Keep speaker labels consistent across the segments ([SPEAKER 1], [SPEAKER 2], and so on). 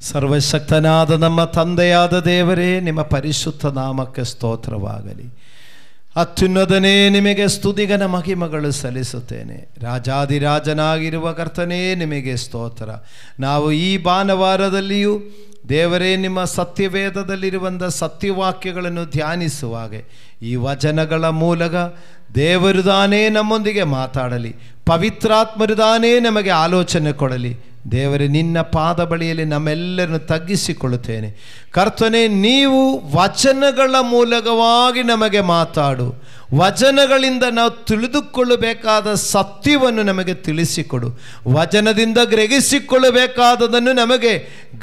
[SPEAKER 1] ಸರ್ವಶಕ್ತನಾದ ನಮ್ಮ ತಂದೆಯಾದ ದೇವರೇ, ನಿಮ್ಮ ಪರಿಶುದ್ಧ ನಾಮಕ್ಕೆ ಸ್ತೋತ್ರವಾಗಲಿ. ಅತ್ಯುನ್ನತನೇ ನಿಮಗೆ ಸ್ತುತಿಗನ ಮಹಿಮೆಗಳು ಸಲ್ಲಿಸುತ್ತೇನೆ. ರಾಜಾದಿರಾಜನಾಗಿರುವ ಕರ್ತನೇ ನಿಮಗೆ ಸ್ತೋತ್ರ. ನಾವು ಈ ಭಾನುವಾರದಲ್ಲಿಯೂ ದೇವರೇ ನಿಮ್ಮ ಸತ್ಯವೇದದಲ್ಲಿರುವಂಥ ಸತ್ಯವಾಕ್ಯಗಳನ್ನು ಧ್ಯಾನಿಸುವಾಗ ಈ ವಚನಗಳ ಮೂಲಕ ದೇವರುದಾನೇ ನಮ್ಮೊಂದಿಗೆ ಮಾತಾಡಲಿ, ಪವಿತ್ರಾತ್ಮರುದಾನೇ ನಮಗೆ ಆಲೋಚನೆ ಕೊಡಲಿ. ದೇವರೇ, ನಿನ್ನ ಪಾದ ಬಳಿಯಲ್ಲಿ ನಮ್ಮೆಲ್ಲರನ್ನು ತಗ್ಗಿಸಿಕೊಳ್ಳುತ್ತೇನೆ. ಕರ್ತನೇ, ನೀವು ವಚನಗಳ ಮೂಲಕವಾಗಿ ನಮಗೆ ಮಾತಾಡು. ವಚನಗಳಿಂದ ನಾವು ತಿಳಿದುಕೊಳ್ಳಬೇಕಾದ ಸತ್ಯವನ್ನು ನಮಗೆ ತಿಳಿಸಿಕೊಡು. ವಚನದಿಂದ ಗ್ರಹಿಸಿಕೊಳ್ಳಬೇಕಾದದನ್ನು ನಮಗೆ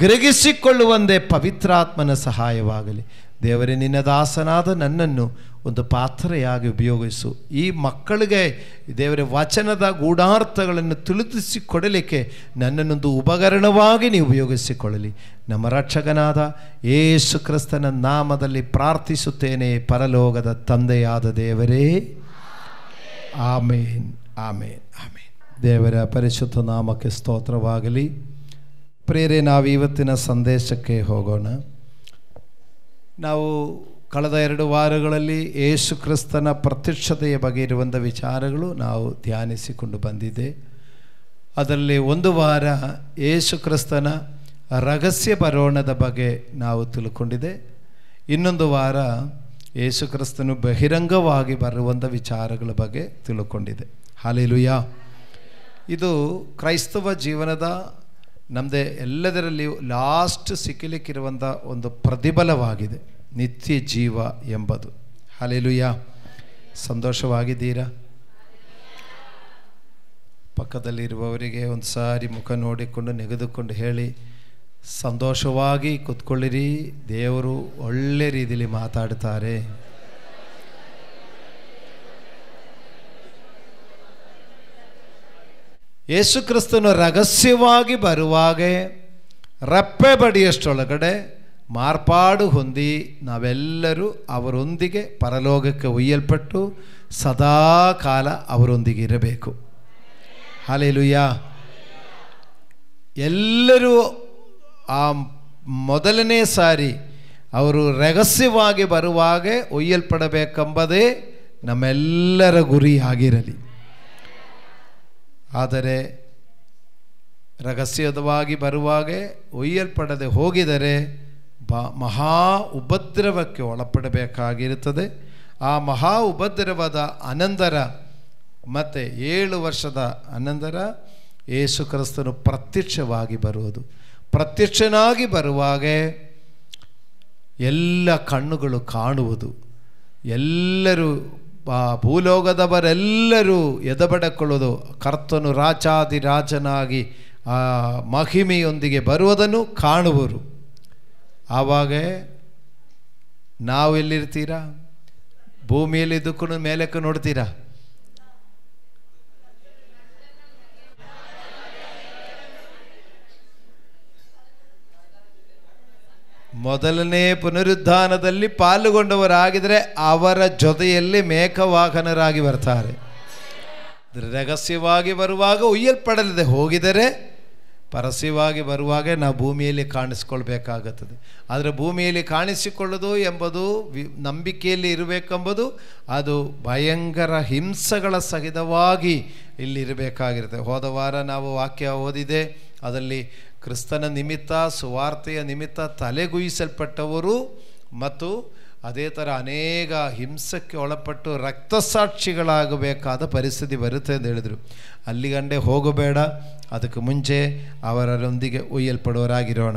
[SPEAKER 1] ಗ್ರಹಿಸಿಕೊಳ್ಳುವಂತೆ ಪವಿತ್ರಾತ್ಮನ ಸಹಾಯವಾಗಲಿ. ದೇವರೇ, ನಿನ್ನ ದಾಸನಾದ ನನ್ನನ್ನು ಒಂದು ಪಾತ್ರೆಯಾಗಿ ಉಪಯೋಗಿಸು. ಈ ಮಕ್ಕಳಿಗೆ ದೇವರ ವಚನದ ಗೂಢಾರ್ಥಗಳನ್ನು ತಿಳಿಸಿಕೊಡಲಿಕ್ಕೆ ನನ್ನನ್ನೊಂದು ಉಪಕರಣವಾಗಿ ನೀವು ಉಪಯೋಗಿಸಿಕೊಳ್ಳಲಿ. ನಮ್ಮ ರಕ್ಷಕನಾದ ಯೇಸು ಕ್ರಿಸ್ತನ ನಾಮದಲ್ಲಿ ಪ್ರಾರ್ಥಿಸುತ್ತೇನೆ, ಪರಲೋಕದ ತಂದೆಯಾದ ದೇವರೇ. ಆಮೇನ್, ಆಮೇನ್, ಆಮೇನ್. ದೇವರ ಪರಿಶುದ್ಧ ನಾಮಕ್ಕೆ ಸ್ತೋತ್ರವಾಗಲಿ. ಪ್ರಿಯರೇ, ನಾವು ಇವತ್ತಿನ ಸಂದೇಶಕ್ಕೆ ಹೋಗೋಣ. ನಾವು ಕಳೆದ 2 ವಾರಗಳಲ್ಲಿ ಯೇಸು ಕ್ರಿಸ್ತನ ಪ್ರತ್ಯಕ್ಷತೆಯ ಬಗ್ಗೆ ಇರುವಂಥ ವಿಚಾರಗಳು ನಾವು ಧ್ಯಾನಿಸಿಕೊಂಡು ಬಂದಿದೆ. ಅದರಲ್ಲಿ ಒಂದು ವಾರ ಯೇಸು ಕ್ರಿಸ್ತನ ರಹಸ್ಯ ಬರೋಣದ ಬಗ್ಗೆ ನಾವು ತಿಳ್ಕೊಂಡಿದೆ. ಇನ್ನೊಂದು ವಾರ ಯೇಸು ಕ್ರಿಸ್ತನು ಬಹಿರಂಗವಾಗಿ ಬರುವಂಥ ವಿಚಾರಗಳ ಬಗ್ಗೆ ತಿಳ್ಕೊಂಡಿದೆ. ಹಲ್ಲೆಲೂಯಾ. ಇದು ಕ್ರೈಸ್ತವ ಜೀವನದ ನಮ್ಮದೇ ಎಲ್ಲದರಲ್ಲಿಯೂ ಲಾಸ್ಟ್ ಸಿಕ್ಕಲಿಕ್ಕಿರುವಂಥ ಒಂದು ಪ್ರತಿಫಲವಾಗಿದೆ, ನಿತ್ಯ ಜೀವ ಎಂಬುದು. ಹಲ್ಲೆಲೂಯಾ. ಸಂತೋಷವಾಗಿದ್ದೀರಾ? ಪಕ್ಕದಲ್ಲಿರುವವರಿಗೆ ಒಂದು ಸಾರಿ ಮುಖ ನೋಡಿಕೊಂಡು ನೆಗೆದುಕೊಂಡು ಹೇಳಿ, ಸಂತೋಷವಾಗಿ ಕೂತ್ಕೊಳ್ಳಿರಿ, ದೇವರು ಒಳ್ಳೆ ರೀತಿಯಲ್ಲಿ ಮಾತಾಡ್ತಾರೆ. ಯೇಸು ಕ್ರಿಸ್ತನು ರಹಸ್ಯವಾಗಿ ಬರುವಾಗ ರಪ್ಪೆ ಬಡಿಯಷ್ಟೊಳಗಡೆ ಮಾರ್ಪಾಡು ಹೊಂದಿ ನಾವೆಲ್ಲರೂ ಅವರೊಂದಿಗೆ ಪರಲೋಕಕ್ಕೆ ಒಯ್ಯಲ್ಪಟ್ಟು ಸದಾ ಕಾಲ ಅವರೊಂದಿಗೆ ಇರಬೇಕು. ಹಲ್ಲೆಲೂಯಾ. ಎಲ್ಲರೂ ಆ ಮೊದಲನೇ ಸಾರಿ ಅವರು ರಹಸ್ಯವಾಗಿ ಬರುವಾಗ ಒಯ್ಯಲ್ಪಡಬೇಕೆಂಬುದೇ ನಮ್ಮೆಲ್ಲರ ಗುರಿಯಾಗಿರಲಿ. ಆದರೆ ರಹಸ್ಯವಾಗಿ ಬರುವಾಗ ಒಯ್ಯಲ್ಪಡದೆ ಹೋಗಿದರೆ ಮಹಾ ಉಪದ್ರವಕ್ಕೆ ಒಳಪಡಬೇಕಾಗಿರುತ್ತದೆ. ಆ ಮಹಾ ಉಪದ್ರವದ ಅನಂತರ ಮತ್ತು 7 ವರ್ಷದ ಅನಂತರ ಯೇಸು ಕ್ರಿಸ್ತನು ಪ್ರತ್ಯಕ್ಷವಾಗಿ ಬರುವುದು. ಪ್ರತ್ಯಕ್ಷನಾಗಿ ಬರುವಾಗ ಎಲ್ಲ ಕಣ್ಣುಗಳು ಕಾಣುವುದು. ಎಲ್ಲರೂ ಭೂಲೋಕದವರೆಲ್ಲರೂ ಎದೆಬಡಿಕೊಳ್ಳುವುದು. ಕರ್ತನು ರಾಜಾದಿರಾಜನಾಗಿ ಆ ಮಹಿಮೆಯೊಂದಿಗೆ ಬರುವುದನ್ನು ಕಾಣುವರು. ಆವಾಗ ನಾವು ಎಲ್ಲಿರ್ತೀರಾ? ಭೂಮಿಯಲ್ಲಿ ಇದ್ದಕ್ಕೂ ಮೇಲಕ್ಕೆ ನೋಡ್ತೀರಾ? ಮೊದಲನೇ ಪುನರುದ್ಧಾನದಲ್ಲಿ ಪಾಲ್ಗೊಂಡವರಾಗಿದ್ದರೆ ಅವರ ಜೊತೆಯಲ್ಲಿ ಮೇಘವಾಹನರಾಗಿ ಬರ್ತಾರೆ. ರಹಸ್ಯವಾಗಿ ಬರುವಾಗ ಒಯ್ಯಲ್ಪಡಲಿದೆ ಹೋಗಿದರೆ ಪರಸ್ಯವಾಗಿ ಬರುವಾಗ ನಾವು ಭೂಮಿಯಲ್ಲಿ ಕಾಣಿಸ್ಕೊಳ್ಬೇಕಾಗುತ್ತದೆ. ಆದರೆ ಭೂಮಿಯಲ್ಲಿ ಕಾಣಿಸಿಕೊಳ್ಳೋದು ಎಂಬುದು ನಂಬಿಕೆಯಲ್ಲಿ ಇರಬೇಕೆಂಬುದು ಅದು ಭಯಂಕರ ಹಿಂಸೆಗಳ ಸಹಿತವಾಗಿ ಇಲ್ಲಿರಬೇಕಾಗಿರುತ್ತೆ. ಹೋದ ವಾರ ನಾವು ವಾಕ್ಯ ಓದಿದೆ. ಅದರಲ್ಲಿ ಕ್ರಿಸ್ತನ ನಿಮಿತ್ತ, ಸುವಾರ್ತೆಯ ನಿಮಿತ್ತ ತಲೆಗುಯಿಸಲ್ಪಟ್ಟವರು ಮತ್ತು ಅದೇ ಥರ ಅನೇಕ ಹಿಂಸಕ್ಕೆ ಒಳಪಟ್ಟು ರಕ್ತಸಾಕ್ಷಿಗಳಾಗಬೇಕಾದ ಪರಿಸ್ಥಿತಿ ಬರುತ್ತೆ ಅಂತ ಹೇಳಿದರು. ಅಲ್ಲಿಗಂಡೆ ಹೋಗಬೇಡ, ಅದಕ್ಕೆ ಮುಂಚೆ ಅವರೊಂದಿಗೆ ಒಯ್ಯಲ್ಪಡುವವರಾಗಿರೋಣ.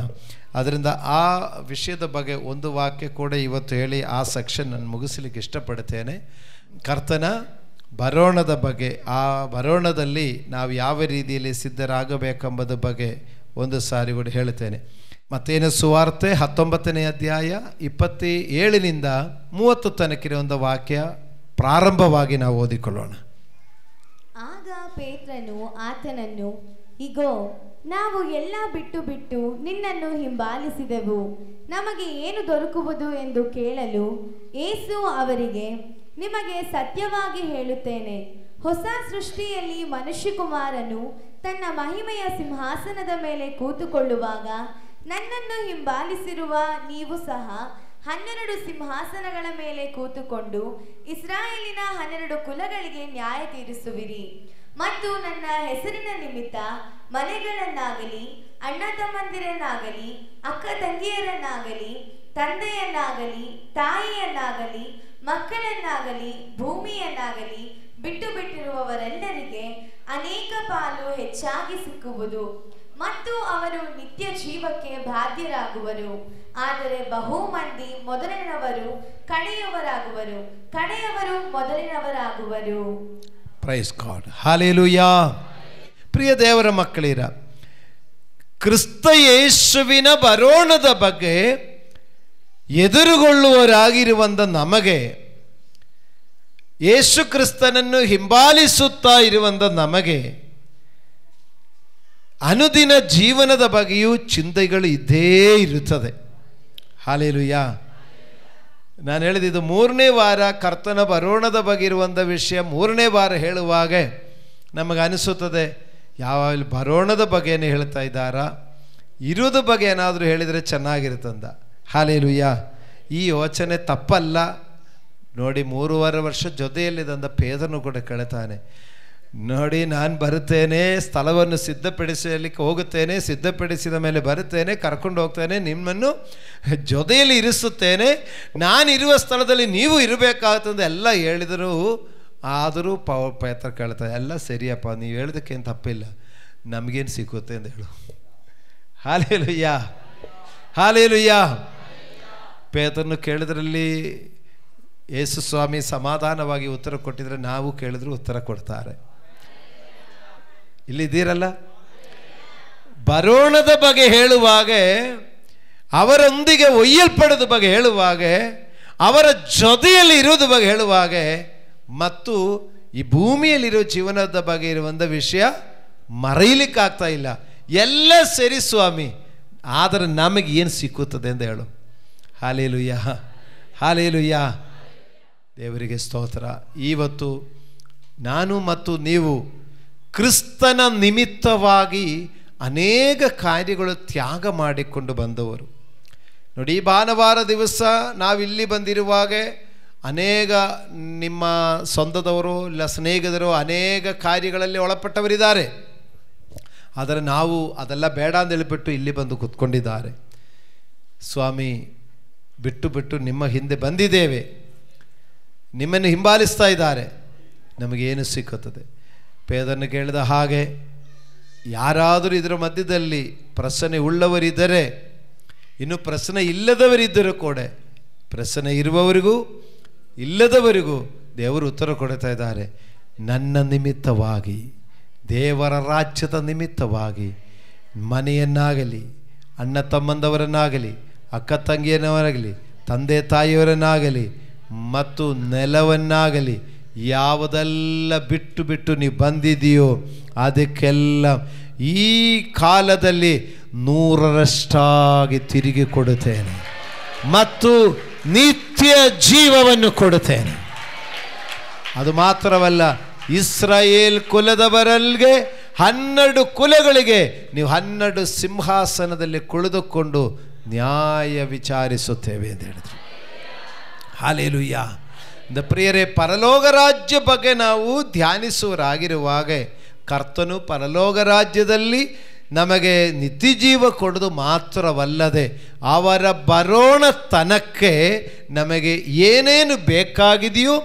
[SPEAKER 1] ಅದರಿಂದ ಆ ವಿಷಯದ ಬಗ್ಗೆ ಒಂದು ವಾಕ್ಯ ಕೂಡ ಇವತ್ತು ಹೇಳಿ ಆ ಸೆಕ್ಷನ್ ನಾನು ಮುಗಿಸಲಿಕ್ಕೆ ಇಷ್ಟಪಡ್ತೇನೆ. ಕರ್ತನ ಬರೋಣದ ಬಗ್ಗೆ, ಆ ಬರೋಣದಲ್ಲಿ ನಾವು ಯಾವ ರೀತಿಯಲ್ಲಿ ಸಿದ್ಧರಾಗಬೇಕೆಂಬುದ ಬಗ್ಗೆ ಒಂದು ಸಾರಿ ಕೂಡ ಹೇಳ್ತೇನೆ. ಮತ್ತೇನು ಸುವಾರ್ತೆ 19ನೇ ಅಧ್ಯಾಯ 27ನಿಂದ 30 ತನಕಿರುವಂಥ ವಾಕ್ಯ ಪ್ರಾರಂಭವಾಗಿ ನಾವು ಓದಿಕೊಳ್ಳೋಣ.
[SPEAKER 2] ಆಗ ಪೇತ್ರನು ಆತನನ್ನು, ಇಗೋ, ನಾವು ಎಲ್ಲ ಬಿಟ್ಟು ನಿನ್ನನ್ನು ಹಿಂಬಾಲಿಸಿದೆವು, ನಮಗೆ ಏನು ದೊರಕುವುದು ಎಂದು ಕೇಳಲು ಯೇಸು ಅವರಿಗೆ, ನಿಮಗೆ ಸತ್ಯವಾಗಿ ಹೇಳುತ್ತೇನೆ, ಹೊಸ ಸೃಷ್ಟಿಯಲ್ಲಿ ಮನುಷ್ಯಕುಮಾರನು ತನ್ನ ಮಹಿಮೆಯ ಸಿಂಹಾಸನದ ಮೇಲೆ ಕೂತುಕೊಳ್ಳುವಾಗ ನನ್ನನ್ನು ಹಿಂಬಾಲಿಸಿರುವ ನೀವು ಸಹ 12 ಸಿಂಹಾಸನಗಳ ಮೇಲೆ ಕೂತುಕೊಂಡು ಇಸ್ರಾಯೇಲಿನ 12 ಕುಲಗಳಿಗೆ ನ್ಯಾಯ ತೀರಿಸುವಿರಿ. ಮತ್ತು ನನ್ನ ಹೆಸರಿನ ನಿಮಿತ್ತ ಮನೆಗಳನ್ನಾಗಲಿ, ಅಣ್ಣ ತಮ್ಮಂದಿರನ್ನಾಗಲಿ, ಅಕ್ಕ ತಂಗಿಯರನ್ನಾಗಲಿ, ತಂದೆಯನ್ನಾಗಲಿ, ತಾಯಿಯನ್ನಾಗಲಿ, ಮಕ್ಕಳನ್ನಾಗಲಿ, ಭೂಮಿಯನ್ನಾಗಲಿ ಬಿಟ್ಟು ಬಿಟ್ಟಿರುವವರೆಲ್ಲರಿಗೆ ಅನೇಕ ಪಾಲು ಹೆಚ್ಚಾಗಿ ಸಿಕ್ಕುವುದು ಮತ್ತು ಅವರು ನಿತ್ಯ ಜೀವಕ್ಕೆ ಬಾಧ್ಯರಾಗುವರು. ಆದರೆ ಬಹು ಮಂದಿ ಮೊದಲಿನವರು ಕಡೆಯವರಾಗುವರು, ಕಡೆಯವರು ಮೊದಲಿನವರಾಗುವರು.
[SPEAKER 1] Praise God, hallelujah. ಪ್ರಿಯ ದೇವರ ಮಕ್ಕಳಿರ, ಕ್ರಿಸ್ತ ಯೇಸುವಿನ ಬರೋಣದ ಬಗ್ಗೆ ಎದುರುಗೊಳ್ಳುವರಾಗಿರುವಂಥ ನಮಗೆ, ಯೇಸು ಕ್ರಿಸ್ತನನ್ನು ಹಿಂಬಾಲಿಸುತ್ತಾ ಇರುವಂಥ ನಮಗೆ ಅನುದಿನ ಜೀವನದ ಬಗ್ಗೆಯೂ ಚಿಂತೆಗಳು ಇದ್ದೇ ಇರುತ್ತದೆ. ಹಲ್ಲೆಲೂಯಾ. ನಾನು ಹೇಳಿದ್ದು 3ನೇ ವಾರ ಕರ್ತನ ಬರೋಣದ ಬಗ್ಗೆ ಇರುವಂಥ ವಿಷಯ 3ನೇ ವಾರ ಹೇಳುವಾಗ ನಮಗೆ ಅನಿಸುತ್ತದೆ, ಯಾವಾಗಲೂ ಬರೋಣದ ಬಗ್ಗೆನೇ ಹೇಳ್ತಾ ಇದ್ದಾರಾ, ಇರೋದ ಬಗ್ಗೆ ಏನಾದರೂ ಹೇಳಿದರೆ ಚೆನ್ನಾಗಿರುತ್ತಂದ. ಹಲ್ಲೆಲೂಯಾ. ಈ ಯೋಚನೆ ತಪ್ಪಲ್ಲ. ನೋಡಿ, 3.5 ವರ್ಷ ಜೊತೆಯಲ್ಲಿದ್ದಂಥ ಪೇದನು ಕೂಡ ಕೇಳ್ತಾನೆ, ನೋಡಿ ನಾನು ಬರುತ್ತೇನೆ, ಸ್ಥಳವನ್ನು ಸಿದ್ಧಪಡಿಸಲಿಕ್ಕೆ ಹೋಗುತ್ತೇನೆ, ಸಿದ್ಧಪಡಿಸಿದ ಮೇಲೆ ಬರುತ್ತೇನೆ, ಕರ್ಕೊಂಡು ಹೋಗ್ತೇನೆ, ನಿಮ್ಮನ್ನು ಜೊತೆಯಲ್ಲಿ ಇರಿಸುತ್ತೇನೆ, ನಾನಿರುವ ಸ್ಥಳದಲ್ಲಿ ನೀವು ಇರಬೇಕಾಗ್ತದೆ ಎಲ್ಲ ಹೇಳಿದರು. ಆದರೂ ಪೇತ್ರ ಕೇಳ್ತಾರೆ, ಎಲ್ಲ ಸರಿಯಪ್ಪ, ನೀವು ಹೇಳೋದಕ್ಕೇನು ತಪ್ಪಿಲ್ಲ, ನಮಗೇನು ಸಿಕ್ಕುತ್ತೆ ಅಂತ ಹೇಳು. Hallelujah, hallelujah. ಪೇತ್ರನು ಕೇಳಿದ್ರಲ್ಲಿ ಯೇಸು ಸ್ವಾಮಿ ಸಮಾಧಾನವಾಗಿ ಉತ್ತರ ಕೊಟ್ಟಿದ್ರೆ ನಾವು ಕೇಳಿದ್ರು ಉತ್ತರ ಕೊಡ್ತಾರೆ. ಇಲ್ಲಿದ್ದೀರಲ್ಲ, ಬರೋಣದ ಬಗ್ಗೆ ಹೇಳುವಾಗ, ಅವರೊಂದಿಗೆ ಒಯ್ಯಲ್ಪಡೋದ ಬಗ್ಗೆ ಹೇಳುವಾಗ, ಅವರ ಜೊತೆಯಲ್ಲಿ ಇರೋದ ಬಗ್ಗೆ ಹೇಳುವಾಗ, ಮತ್ತು ಈ ಭೂಮಿಯಲ್ಲಿರೋ ಜೀವನದ ಬಗ್ಗೆ ಇರುವಂಥ ವಿಷಯ ಮರೆಯಲಿಕ್ಕಾಗ್ತಾ ಇಲ್ಲ. ಎಲ್ಲ ಸರಿ ಸ್ವಾಮಿ, ಆದರೆ ನಮಗೆ ಏನು ಸಿಕ್ಕುತ್ತದೆ ಅಂತ ಹೇಳು. Hallelujah, hallelujah. ದೇವರಿಗೆ ಸ್ತೋತ್ರ. ಇವತ್ತು ನಾನು ಮತ್ತು ನೀವು ಕ್ರಿಸ್ತನ ನಿಮಿತ್ತವಾಗಿ ಅನೇಕ ಕಾರ್ಯಗಳು ತ್ಯಾಗ ಮಾಡಿಕೊಂಡು ಬಂದವರು. ನೋಡಿ, ಈ ಭಾನುವಾರ ದಿವಸ ನಾವಿಲ್ಲಿ ಬಂದಿರುವಾಗ ಅನೇಕ ನಿಮ್ಮ ಸ್ವಂತದವರು ಇಲ್ಲ ಸ್ನೇಹಿತರು ಅನೇಕ ಕಾರ್ಯಗಳಲ್ಲಿ ಒಳಪಟ್ಟವರಿದ್ದಾರೆ. ಆದರೆ ನಾವು ಅದೆಲ್ಲ ಬೇಡ ಅಂತ ಹೇಳಿಬಿಟ್ಟು ಇಲ್ಲಿ ಬಂದು ಕೂತ್ಕೊಂಡಿದ್ದಾರೆ. ಸ್ವಾಮಿ, ಬಿಟ್ಟು ನಿಮ್ಮ ಹಿಂದೆ ಬಂದಿದ್ದೇವೆ, ನಿಮ್ಮನ್ನು ಹಿಂಬಾಲಿಸ್ತಾ ಇದ್ದಾರೆ, ನಮಗೇನು ಸಿಕ್ಕುತ್ತದೆ? ಪೇದನ್ನು ಕೇಳಿದ ಹಾಗೆ ಯಾರಾದರೂ ಇದರ ಮಧ್ಯದಲ್ಲಿ ಪ್ರಶ್ನೆ ಉಳ್ಳವರಿದ್ದರೆ, ಇನ್ನು ಪ್ರಶ್ನೆ ಇಲ್ಲದವರಿದ್ದರೂ ಕೂಡ, ಪ್ರಶ್ನೆ ಇರುವವರಿಗೂ ಇಲ್ಲದವರಿಗೂ ದೇವರು ಉತ್ತರ ಕೊಡ್ತಾ ಇದ್ದಾರೆ. ನನ್ನ ನಿಮಿತ್ತವಾಗಿ, ದೇವರ ರಾಜ್ಯದ ನಿಮಿತ್ತವಾಗಿ ಮನೆಯನ್ನಾಗಲಿ, ಅಣ್ಣ ತಮ್ಮಂದವರನ್ನಾಗಲಿ, ಅಕ್ಕ ತಂಗಿಯನವರಾಗಲಿ, ತಂದೆ ತಾಯಿಯವರನ್ನಾಗಲಿ ಮತ್ತು ನೆಲವನ್ನಾಗಲಿ ಯಾವುದೆಲ್ಲ ಬಿಟ್ಟು ನೀವು ಬಂದಿದೆಯೋ ಅದಕ್ಕೆಲ್ಲ ಈ ಕಾಲದಲ್ಲಿ 100ರಷ್ಟಾಗಿ ತಿರುಗಿ ಕೊಡುತ್ತೇನೆ ಮತ್ತು ನಿತ್ಯ ಜೀವವನ್ನು ಕೊಡುತ್ತೇನೆ. ಅದು ಮಾತ್ರವಲ್ಲ, ಇಸ್ರಾಯೇಲ್ ಕುಲದವರಿಗೆ 12 ಕುಲಗಳಿಗೆ ನೀವು 12 ಸಿಂಹಾಸನದಲ್ಲಿ ಕುಳಿತುಕೊಂಡು ನ್ಯಾಯ ವಿಚಾರಿಸುತ್ತೇವೆ ಅಂತ ಹೇಳಿದ್ರು. ಹಲ್ಲೆಲೂಯಾ. ಪ್ರಿಯರೇ, ಪರಲೋಕ ರಾಜ್ಯ ಬಗ್ಗೆ ನಾವು ಧ್ಯಾನಿಸುವರಾಗಿರುವಾಗ ಕರ್ತನು ಪರಲೋಕ ರಾಜ್ಯದಲ್ಲಿ ನಮಗೆ ನಿತ್ಯಜೀವ ಕೊಡೋದು ಮಾತ್ರವಲ್ಲದೆ ಅವರ ಬರೋಣ ತನಕ್ಕೆ ನಮಗೆ ಏನೇನು ಬೇಕಾಗಿದೆಯೋ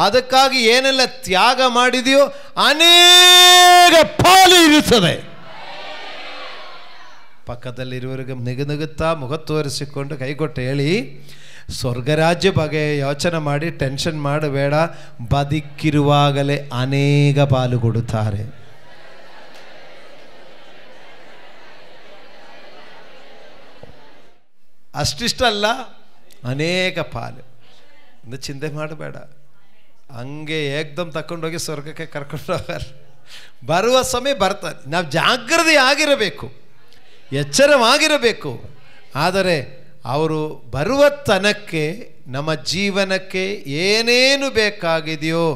[SPEAKER 1] ಅದಕ್ಕಾಗಿ ಏನೆಲ್ಲ ತ್ಯಾಗ ಮಾಡಿದೆಯೋ ಅನೇಕ ಪಾಲು ಇರುತ್ತದೆ. ಪಕ್ಕದಲ್ಲಿರುವವರಿಗೆ ನಗುತ್ತಾ ಮುಖ ತೋರಿಸಿಕೊಂಡು ಕೈಗೊಟ್ಟು ಹೇಳಿ, ಸ್ವರ್ಗರಾಜ್ಯ ಬಗ್ಗೆ ಯೋಚನೆ ಮಾಡಿ ಟೆನ್ಷನ್ ಮಾಡಬೇಡ, ಬದುಕಿರುವಾಗಲೇ ಅನೇಕ ಪಾಲು ಕೊಡುತ್ತಾರೆ. ಅಷ್ಟಿಷ್ಟಲ್ಲ, ಅನೇಕ ಪಾಲು. ಒಂದು ಚಿಂತೆ ಮಾಡಬೇಡ, ಹಂಗೆ ಏಕ್ದಮ್ ತಗೊಂಡೋಗಿ ಸ್ವರ್ಗಕ್ಕೆ ಕರ್ಕೊಂಡು ಹೋಗಲ್ಲ. ಬರುವ ಸಮಯ ಬರ್ತಾರೆ. ನಾವು ಜಾಗೃತಿ ಆಗಿರಬೇಕು, ಎಚ್ಚರವಾಗಿರಬೇಕು. ಆದರೆ ಅವರು ಬರುವ ತನಕ್ಕೆ ನಮ್ಮ ಜೀವನಕ್ಕೆ ಏನೇನು ಬೇಕಾಗಿದೆಯೋ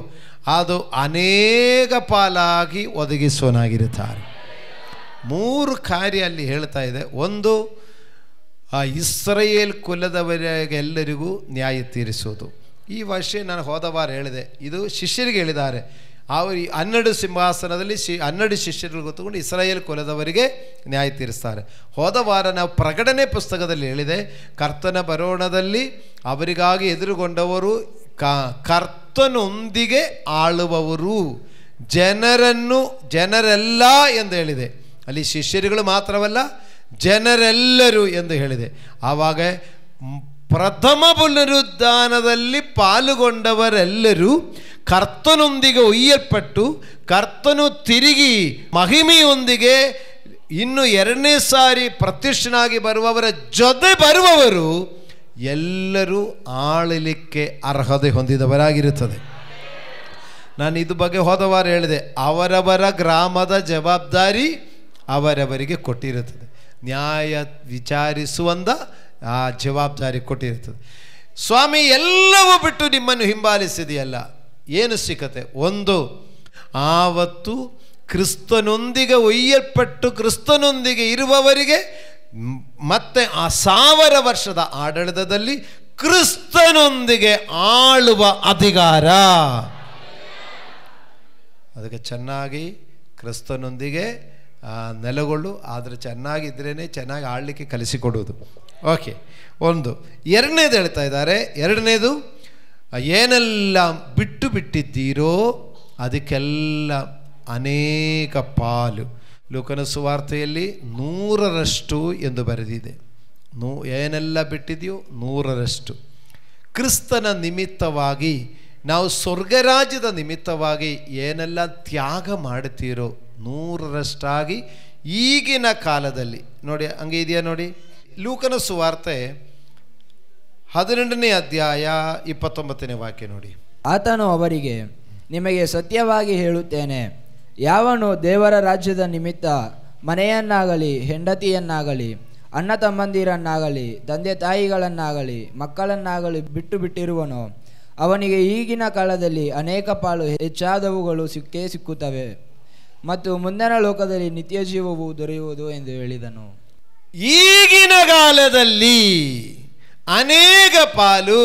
[SPEAKER 1] ಅದು ಅನೇಕ ಪಾಲಾಗಿ ಒದಗಿಸುವನಾಗಿರುತ್ತಾರೆ. 3 ಕಾರ್ಯ ಅಲ್ಲಿ ಹೇಳ್ತಾ ಇದೆ. ಒಂದು, ಆ ಇಸ್ರಾಯೇಲ್ ಕುಲದವರಿಗೆಲ್ಲರಿಗೂ ನ್ಯಾಯ ತೀರಿಸುವುದು. ಈ ವಿಷಯ ನಾನು ಹೋದ ವಾರ ಹೇಳಿದೆ. ಇದು ಶಿಷ್ಯರಿಗೆ ಹೇಳಿದ್ದಾರೆ. ಅವರು 12 ಸಿಂಹಾಸನದಲ್ಲಿ 12 ಶಿಷ್ಯರು ಕೂತ್ಕೊಂಡು ಇಸ್ರಾಯೇಲ್ ಕುಲದವರಿಗೆ ನ್ಯಾಯ ತೀರಿಸ್ತಾರೆ. ಹೋದ ವಾರ ನಾವು ಪ್ರಕಟಣೆ ಪುಸ್ತಕದಲ್ಲಿ ಹೇಳಿದೆ, ಕರ್ತನ ಬರೋಣದಲ್ಲಿ ಅವರಿಗಾಗಿ ಎದುರುಗೊಂಡವರು ಕರ್ತನೊಂದಿಗೆ ಆಳುವವರು, ಜನರೆಲ್ಲ ಎಂದು ಹೇಳಿದೆ. ಅಲ್ಲಿ ಶಿಷ್ಯರುಗಳು ಮಾತ್ರವಲ್ಲ, ಜನರೆಲ್ಲರೂ ಎಂದು ಹೇಳಿದೆ. ಆವಾಗ ಪ್ರಥಮ ಪುನರುತ್ಥಾನದಲ್ಲಿ ಪಾಲುಗೊಂಡವರೆಲ್ಲರೂ ಕರ್ತನೊಂದಿಗೆ ಒಯ್ಯಲ್ಪಟ್ಟು ಕರ್ತನು ತಿರುಗಿ ಮಹಿಮೆಯೊಂದಿಗೆ ಇನ್ನು 2ನೇ ಸಾರಿ ಪ್ರತ್ಯಕ್ಷನಾಗಿ ಬರುವವರ ಜೊತೆ ಬರುವವರು ಎಲ್ಲರೂ ಆಳಲಿಕ್ಕೆ ಅರ್ಹತೆ ಹೊಂದಿದವರಾಗಿರುತ್ತದೆ. ನಾನು ಇದು ಬಗ್ಗೆ ಹೋದ ವಾರ ಹೇಳಿದೆ. ಅವರವರ ಗ್ರಾಮದ ಜವಾಬ್ದಾರಿ ಅವರವರಿಗೆ ಕೊಟ್ಟಿರುತ್ತದೆ. ನ್ಯಾಯ ವಿಚಾರಿಸುವಂಥ ಆ ಜವಾಬ್ದಾರಿ ಕೊಟ್ಟಿರುತ್ತದೆ. ಸ್ವಾಮಿ ಎಲ್ಲವೂ ಬಿಟ್ಟು ನಿಮ್ಮನ್ನು ಹಿಂಬಾಲಿಸಿದೆಯಲ್ಲ, ಏನು ಸಿಕ್ಕತೆ? ಒಂದು, ಆವತ್ತು ಕ್ರಿಸ್ತನೊಂದಿಗೆ ಒಯ್ಯಲ್ಪಟ್ಟು ಕ್ರಿಸ್ತನೊಂದಿಗೆ ಇರುವವರಿಗೆ ಮತ್ತೆ ಆ 1000 ವರ್ಷದ ಆಡಳಿತದಲ್ಲಿ ಕ್ರಿಸ್ತನೊಂದಿಗೆ ಆಳುವ ಅಧಿಕಾರ. ಅದಕ್ಕೆ ಚೆನ್ನಾಗಿ ಕ್ರಿಸ್ತನೊಂದಿಗೆ ನೆಲೆಗೊಳ್ಳು, ಆದರೆ ಚೆನ್ನಾಗಿದ್ರೇ ಚೆನ್ನಾಗಿ ಆಳಲಿಕ್ಕೆ ಕಲಿಸಿಕೊಡುವುದು. ಓಕೆ, ಒಂದು. ಎರಡನೇದು ಹೇಳ್ತಾ ಇದ್ದಾರೆ. ಎರಡನೇದು, ಏನೆಲ್ಲ ಬಿಟ್ಟು ಬಿಟ್ಟಿದ್ದೀರೋ ಅದಕ್ಕೆಲ್ಲ ಅನೇಕ ಪಾಲು. ಲೂಕನ ಸುವಾರ್ತೆಯಲ್ಲಿ 100ರಷ್ಟು ಎಂದು ಬರೆದಿದೆ. ಏನೆಲ್ಲ ಬಿಟ್ಟಿದೆಯೋ 100ರಷ್ಟು. ಕ್ರಿಸ್ತನ ನಿಮಿತ್ತವಾಗಿ ನಾವು ಸ್ವರ್ಗರಾಜ್ಯದ ನಿಮಿತ್ತವಾಗಿ ಏನೆಲ್ಲ ತ್ಯಾಗ ಮಾಡುತ್ತೀರೋ 100ರಷ್ಟಾಗಿ ಈಗಿನ ಕಾಲದಲ್ಲಿ ನೋಡಿ. ಹಂಗೆ ಇದೆಯಾ ನೋಡಿ, ಲೂಕನ ಸುವಾರ್ತೆ 12ನೇ ಅಧ್ಯಾಯ 29ನೇ ವಾಕ್ಯ ನೋಡಿ.
[SPEAKER 3] ಆತನು ಅವರಿಗೆ, ನಿಮಗೆ ಸತ್ಯವಾಗಿ ಹೇಳುತ್ತೇನೆ, ಯಾವನು ದೇವರ ರಾಜ್ಯದ ನಿಮಿತ್ತ ಮನೆಯನ್ನಾಗಲಿ ಹೆಂಡತಿಯನ್ನಾಗಲಿ ಅಣ್ಣ ತಮ್ಮಂದಿರನ್ನಾಗಲಿ ತಂದೆ ತಾಯಿಗಳನ್ನಾಗಲಿ ಮಕ್ಕಳನ್ನಾಗಲಿ ಬಿಟ್ಟು ಬಿಟ್ಟಿರುವನೋ ಅವನಿಗೆ ಈಗಿನ ಕಾಲದಲ್ಲಿ ಅನೇಕ ಪಾಲು ಹೆಚ್ಚಾದವುಗಳು ಸಿಕ್ಕುತ್ತವೆ ಮತ್ತು ಮುಂದಿನ ಲೋಕದಲ್ಲಿ ನಿತ್ಯ ಜೀವವು ದೊರೆಯುವುದು ಎಂದು ಹೇಳಿದನು.
[SPEAKER 1] ಈಗಿನ ಕಾಲದಲ್ಲಿ ಅನೇಕ ಪಾಲು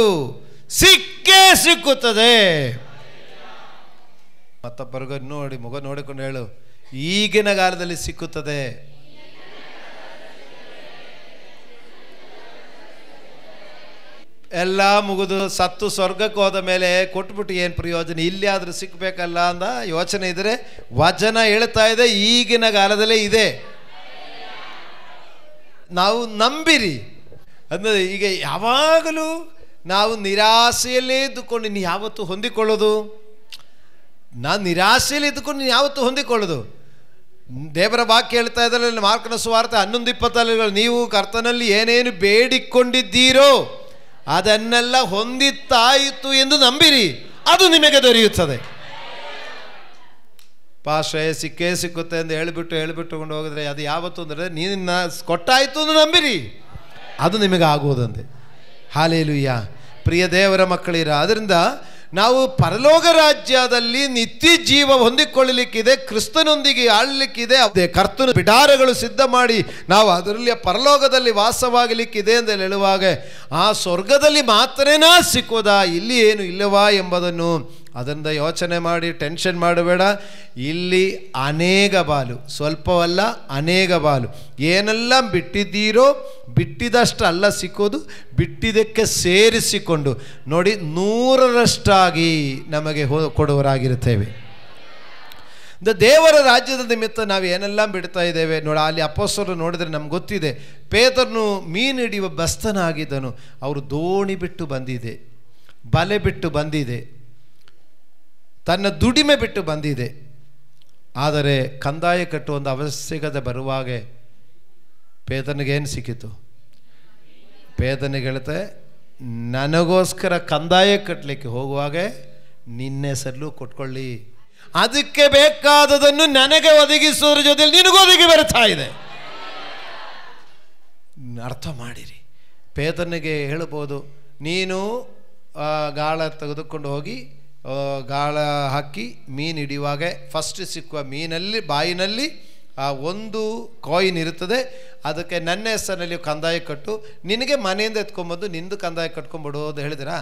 [SPEAKER 1] ಸಿಕ್ಕುತ್ತದೆ. ಮತ್ತೊಬ್ಬರಿಗೂ ನೋಡಿ, ಮುಗ ನೋಡಿಕೊಂಡು ಹೇಳು, ಈಗಿನ ಕಾಲದಲ್ಲಿ ಸಿಕ್ಕುತ್ತದೆ. ಎಲ್ಲ ಮುಗಿದು ಸತ್ತು ಸ್ವರ್ಗಕ್ಕೆ ಹೋದ ಮೇಲೆ ಕೊಟ್ಬಿಟ್ಟು ಏನು ಪ್ರಯೋಜನ, ಇಲ್ಲಿ ಆದರೂ ಸಿಕ್ಕಬೇಕಲ್ಲ ಅಂದ ಯೋಚನೆ ಇದ್ರೆ ವಚನ ಹೇಳ್ತಾ ಇದೆ ಈಗಿನ ಕಾಲದಲ್ಲೇ ಇದೆ. ನಾವು ನಂಬಿರಿ ಅಂದರೆ ಈಗ ಯಾವಾಗಲೂ ನಾವು ನಿರಾಸೆಯಲ್ಲೇ ಇದ್ದುಕೊಂಡು ನೀನು ಯಾವತ್ತು ಹೊಂದಿಕೊಳ್ಳೋದು? ನಾನು ನಿರಾಸೆಯಲ್ಲಿ ಇದ್ದುಕೊಂಡು ನೀನು ಯಾವತ್ತು ಹೊಂದಿಕೊಳ್ಳೋದು? ದೇವರ ವಾಕ್ಯ ಹೇಳ್ತಾ ಇದ್ದಾರೆ ಮಾರ್ಕನ ಸುವಾರ್ತೆ 11:20, ನೀವು ಕರ್ತನಲ್ಲಿ ಏನೇನು ಬೇಡಿಕೊಂಡಿದ್ದೀರೋ ಅದನ್ನೆಲ್ಲ ಹೊಂದಿತ್ತಾಯಿತು ಎಂದು ನಂಬಿರಿ, ಅದು ನಿಮಗೆ ದೊರೆಯುತ್ತದೆ. ಪಾಶ್ರಯ ಸಿಕ್ಕುತ್ತೆ ಎಂದು ಹೇಳಿಬಿಟ್ಟುಕೊಂಡು ಹೋಗಿದ್ರೆ ಅದು ಯಾವತ್ತು ಅಂದರೆ ನೀನು ಕೊಟ್ಟಾಯಿತು ಎಂದು ನಂಬಿರಿ, ಅದು ನಿಮಗೆ ಆಗುವುದಂತೆ. ಹಾಲೇಲೂಯ್ಯ. ಪ್ರಿಯ ದೇವರ ಮಕ್ಕಳಿರ, ಅದರಿಂದ ನಾವು ಪರಲೋಕ ರಾಜ್ಯದಲ್ಲಿ ನಿತ್ಯ ಜೀವ ಹೊಂದಿಕೊಳ್ಳಲಿಕ್ಕಿದೆ, ಕ್ರಿಸ್ತನೊಂದಿಗೆ ಆಳಲಿಕ್ಕಿದೆ. ಅದೇ ಕರ್ತನ ಬಿಡಾರಗಳು ಸಿದ್ಧ ಮಾಡಿ ನಾವು ಅದರಲ್ಲಿ ಪರಲೋಕದಲ್ಲಿ ವಾಸವಾಗಲಿಕ್ಕಿದೆ ಅಂತ ಹೇಳುವಾಗ ಆ ಸ್ವರ್ಗದಲ್ಲಿ ಮಾತ್ರನೇ ಸಿಕ್ಕೋದಾ, ಇಲ್ಲಿ ಏನು ಇಲ್ಲವಾ ಎಂಬುದನ್ನು ಅದರಿಂದ ಯೋಚನೆ ಮಾಡಿ ಟೆನ್ಷನ್ ಮಾಡಬೇಡ. ಇಲ್ಲಿ ಅನೇಕ ಬಾಲು, ಸ್ವಲ್ಪವಲ್ಲ ಅನೇಕ ಬಾಲು. ಏನೆಲ್ಲ ಬಿಟ್ಟಿದ್ದೀರೋ ಬಿಟ್ಟಿದಷ್ಟು ಅಲ್ಲ ಸಿಕ್ಕೋದು, ಬಿಟ್ಟಿದ್ದಕ್ಕೆ ಸೇರಿಸಿಕೊಂಡು ನೋಡಿ 100ರಷ್ಟಾಗಿ ನಮಗೆ ಕೊಡುವರಾಗಿರುತ್ತೇವೆ. ದೇವರ ರಾಜ್ಯದ ನಿಮಿತ್ತ ನಾವು ಏನೆಲ್ಲ ಬಿಡ್ತಾ ಇದ್ದೇವೆ ನೋಡಿ. ಅಲ್ಲಿ ಅಪೊಸ್ತಲರು ನೋಡಿದರೆ ನಮ್ಗೆ ಗೊತ್ತಿದೆ, ಪೇತ್ರನು ಮೀನು ಹಿಡಿಯುವ ಬಸ್ತನಾಗಿದ್ದನು. ಅವರು ದೋಣಿ ಬಿಟ್ಟು ಬಂದಿದೆ, ಬಲೆ ಬಿಟ್ಟು ಬಂದಿದೆ, ತನ್ನ ದುಡಿಮೆ ಬಿಟ್ಟು ಬಂದಿದೆ. ಆದರೆ ಕಂದಾಯ ಕಟ್ಟುವ ಒಂದು ಅವಶ್ಯಕತೆ ಬರುವಾಗ ಪೇತ್ರನಿಗೇನು ಸಿಕ್ಕಿತು? ಪೇತ್ರನಿಗೆ ಹೇಳ್ತೆ, ನನಗೋಸ್ಕರ ಕಂದಾಯ ಕಟ್ಟಲಿಕ್ಕೆ ಹೋಗುವಾಗ ನಿನ್ನ ಹೆಸರಲ್ಲೂ ಕೊಟ್ಕೊಳ್ಳಿ, ಅದಕ್ಕೆ ಬೇಕಾದದನ್ನು ನನಗೆ ಒದಗಿಸೋದ್ರ ಜೊತೆ ನಿನಗೂ ಒದಗಿ ಬರ್ತಾ ಇದೆ. ಅರ್ಥ ಮಾಡಿರಿ. ಪೇತ್ರನಿಗೆ ಹೇಳ್ಬೋದು, ನೀನು ಗಾಳ ತೆಗೆದುಕೊಂಡು ಹೋಗಿ ಗಾಳ ಹಾಕಿ ಮೀನು ಹಿಡಿಯುವಾಗ ಫಸ್ಟ್ ಸಿಕ್ಕುವ ಮೀನಲ್ಲಿ ಬಾಯಿನಲ್ಲಿ ಆ ಒಂದು ಕಾಯಿನ್ ಇರುತ್ತದೆ, ಅದಕ್ಕೆ ನನ್ನ ಹೆಸರಿನಲ್ಲಿ ಕಂದಾಯ ಕಟ್ಟು, ನಿನಗೆ ಮನೆಯಿಂದ ಎತ್ಕೊಂಬಂದು ನಿಂದು ಕಂದಾಯ ಕಟ್ಕೊಂಡ್ಬಿಡು ಅಂತ ಹೇಳಿದಿರಾ?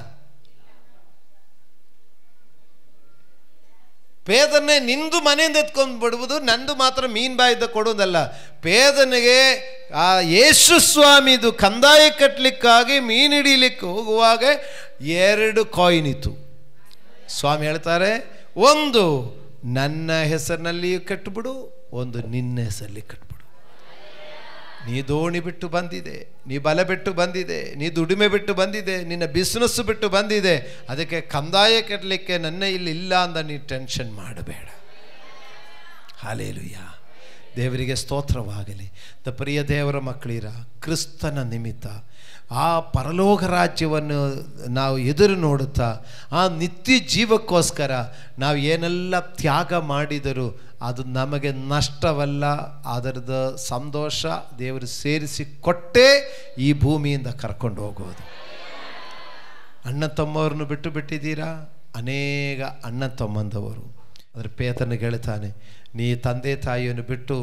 [SPEAKER 1] ಪೇದನ್ನೇ ನಿಂದು ಮನೆಯಿಂದ ಎತ್ಕೊಂಡು ಬಿಡುವುದು, ನಂದು ಮಾತ್ರ ಮೀನು ಬಾಯಿದ್ದ ಕೊಡುವುದಲ್ಲ. ಪೇದನಿಗೆ ಆ ಯೇಸು ಸ್ವಾಮಿದು ಕಂದಾಯ ಕಟ್ಟಲಿಕ್ಕಾಗಿ ಮೀನು ಹಿಡಿಲಿಕ್ಕೆ ಹೋಗುವಾಗ 2 ಕಾಯಿನ್ ಇತ್ತು. ಸ್ವಾಮಿ ಹೇಳ್ತಾರೆ, ಒಂದು ನನ್ನ ಹೆಸರಿನಲ್ಲಿ ಕಟ್ಟಿಬಿಡು, ಒಂದು ನಿನ್ನ ಹೆಸರಲ್ಲಿ ಕಟ್ಬಿಡು. ನೀ ದೋಣಿ ಬಿಟ್ಟು ಬಂದಿದೆ, ನೀ ಬಲ ಬಿಟ್ಟು ಬಂದಿದೆ, ನೀ ದುಡಿಮೆ ಬಿಟ್ಟು ಬಂದಿದೆ, ನಿನ್ನ ಬಿಸ್ನೆಸ್ ಬಿಟ್ಟು ಬಂದಿದೆ, ಅದಕ್ಕೆ ಕಂದಾಯ ಕಟ್ಟಲಿಕ್ಕೆ ನನ್ನ ಇಲ್ಲಿ ಇಲ್ಲ ಅಂತ ನೀ ಟೆನ್ಷನ್ ಮಾಡಬೇಡ. ಹಲ್ಲೆಲೂಯಾ, ದೇವರಿಗೆ ಸ್ತೋತ್ರವಾಗಲಿ. ಪ್ರಿಯ ದೇವರ ಮಕ್ಕಳಿರ, ಕ್ರಿಸ್ತನ ನಿಮಿತ್ತ ಆ ಪರಲೋಕ ರಾಜ್ಯವನ್ನು ನಾವು ಎದುರು ನೋಡುತ್ತಾ ಆ ನಿತ್ಯ ಜೀವಕ್ಕೋಸ್ಕರ ನಾವು ಏನೆಲ್ಲ ತ್ಯಾಗ ಮಾಡಿದರೂ ಅದು ನಮಗೆ ನಷ್ಟವಲ್ಲ, ಅದರದ ಸಂತೋಷ ದೇವರು ಸೇರಿಸಿ ಕೊಟ್ಟೇ ಈ ಭೂಮಿಯಿಂದ ಕರ್ಕೊಂಡು ಹೋಗೋದು. ಅಣ್ಣ ತಮ್ಮವ್ರನ್ನು ಬಿಟ್ಟು ಬಿಟ್ಟಿದ್ದೀರಾ? ಅನೇಕ ಅಣ್ಣ ತಮ್ಮಂದವರು. ಅದರ ಪೇತನಿಗೆ ಹೇಳ್ತಾನೆ, ನೀ ತಂದೆ ತಾಯಿಯನ್ನು ಬಿಟ್ಟು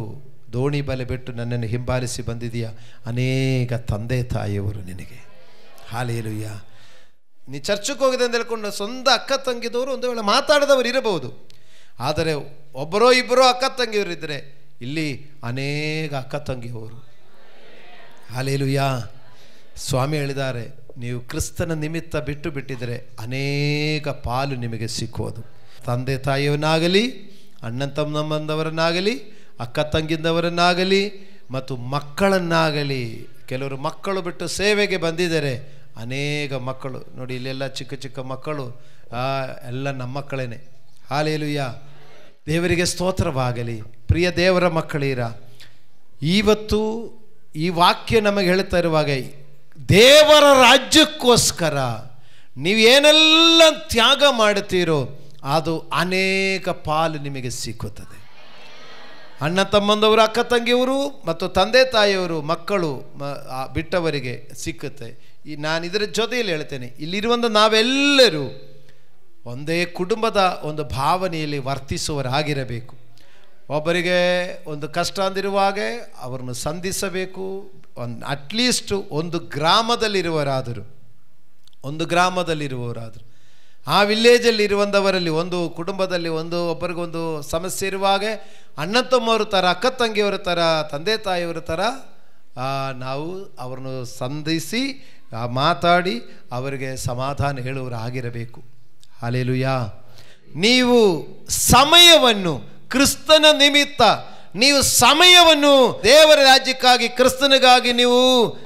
[SPEAKER 1] ದೋಣಿ ಬಲೆ ಬಿಟ್ಟು ನನ್ನನ್ನು ಹಿಂಬಾಲಿಸಿ ಬಂದಿದೆಯಾ? ಅನೇಕ ತಂದೆ ತಾಯಿಯವರು ನಿನಗೆ. ಹಲ್ಲೆಲೂಯಾ. ನೀ ಚರ್ಚಕ್ಕೆ ಹೋಗಿದೆ ಅಂತ ಹೇಳ್ಕೊಂಡು ಸ್ವಂತ ಅಕ್ಕ ತಂಗಿದವರು ಒಂದು ವೇಳೆ ಮಾತಾಡಿದವರು ಇರಬಹುದು, ಆದರೆ ಒಬ್ಬರೋ ಇಬ್ಬರೋ ಅಕ್ಕ ತಂಗಿಯವರಿದ್ದರೆ ಇಲ್ಲಿ ಅನೇಕ ಅಕ್ಕ ತಂಗಿಯವರು. ಹಲ್ಲೆಲೂಯಾ. ಸ್ವಾಮಿ ಹೇಳಿದ್ದಾರೆ, ನೀವು ಕ್ರಿಸ್ತನ ನಿಮಿತ್ತ ಬಿಟ್ಟು ಬಿಟ್ಟಿದರೆ ಅನೇಕ ಪಾಲು ನಿಮಗೆ ಸಿಕ್ಕುವುದು. ತಂದೆ ತಾಯಿಯವನ್ನಾಗಲಿ, ಅಣ್ಣ ತಮ್ಮಂದವರನ್ನಾಗಲಿ, ಅಕ್ಕ ತಂಗಿಂದವರನ್ನಾಗಲಿ ಮತ್ತು ಮಕ್ಕಳನ್ನಾಗಲಿ. ಕೆಲವರು ಮಕ್ಕಳು ಬಿಟ್ಟು ಸೇವೆಗೆ ಬಂದಿದ್ದಾರೆ. ಅನೇಕ ಮಕ್ಕಳು ನೋಡಿ, ಇಲ್ಲೆಲ್ಲ ಚಿಕ್ಕ ಚಿಕ್ಕ ಮಕ್ಕಳು ಎಲ್ಲ ನಮ್ಮ ಮಕ್ಕಳೇನೆ. ಹಲ್ಲೆಲೂಯಾ, ದೇವರಿಗೆ ಸ್ತೋತ್ರವಾಗಲಿ. ಪ್ರಿಯ ದೇವರ ಮಕ್ಕಳೀರ, ಇವತ್ತು ಈ ವಾಕ್ಯ ನಮಗೆ ಹೇಳ್ತಾ ಇರುವಾಗ, ದೇವರ ರಾಜ್ಯಕ್ಕೋಸ್ಕರ ನೀವೇನೆಲ್ಲ ತ್ಯಾಗ ಮಾಡುತ್ತೀರೋ ಅದು ಅನೇಕ ಪಾಲು ನಿಮಗೆ ಸಿಕ್ಕುತ್ತದೆ. ಅಣ್ಣ ತಮ್ಮಂದವರು, ಅಕ್ಕ ತಂಗಿಯವರು ಮತ್ತು ತಂದೆ ತಾಯಿಯವರು, ಮಕ್ಕಳು ಬಿಟ್ಟವರಿಗೆ ಸಿಕ್ಕುತ್ತೆ. ನಾನು ಇದರ ಜೊತೆಯಲ್ಲಿ ಹೇಳ್ತೇನೆ, ಇಲ್ಲಿರುವಂಥ ನಾವೆಲ್ಲರೂ ಒಂದೇ ಕುಟುಂಬದ ಒಂದು ಭಾವನೆಯಲ್ಲಿ ವರ್ತಿಸುವರಾಗಿರಬೇಕು. ಒಬ್ಬರಿಗೆ ಒಂದು ಕಷ್ಟ ಅಂದಿರುವಾಗ ಅವರನ್ನು ಸಂಧಿಸಬೇಕು. ಅಟ್ಲೀಸ್ಟ್ ಒಂದು ಗ್ರಾಮದಲ್ಲಿರುವವರಾದರು ಆ ವಿಲೇಜಲ್ಲಿ ಇರುವಂಥವರಲ್ಲಿ, ಒಂದು ಕುಟುಂಬದಲ್ಲಿ ಒಬ್ಬರಿಗೊಂದು ಸಮಸ್ಯೆ ಇರುವಾಗ ಅಣ್ಣ ತಮ್ಮವ್ರ ಥರ, ಅಕ್ಕ ತಂಗಿಯವರ ಥರ, ತಂದೆ ತಾಯಿಯವರ ಥರ ನಾವು ಅವರನ್ನು ಸಂಧಿಸಿ ಮಾತಾಡಿ ಅವರಿಗೆ ಸಮಾಧಾನ ಹೇಳುವವರು ಆಗಿರಬೇಕು. ಹಲ್ಲೆಲೂಯಾ. ನೀವು ಸಮಯವನ್ನು ಕ್ರಿಸ್ತನ ನಿಮಿತ್ತ, ನೀವು ಸಮಯವನ್ನು ದೇವರ ರಾಜ್ಯಕ್ಕಾಗಿ, ಕ್ರಿಸ್ತನಿಗಾಗಿ ನೀವು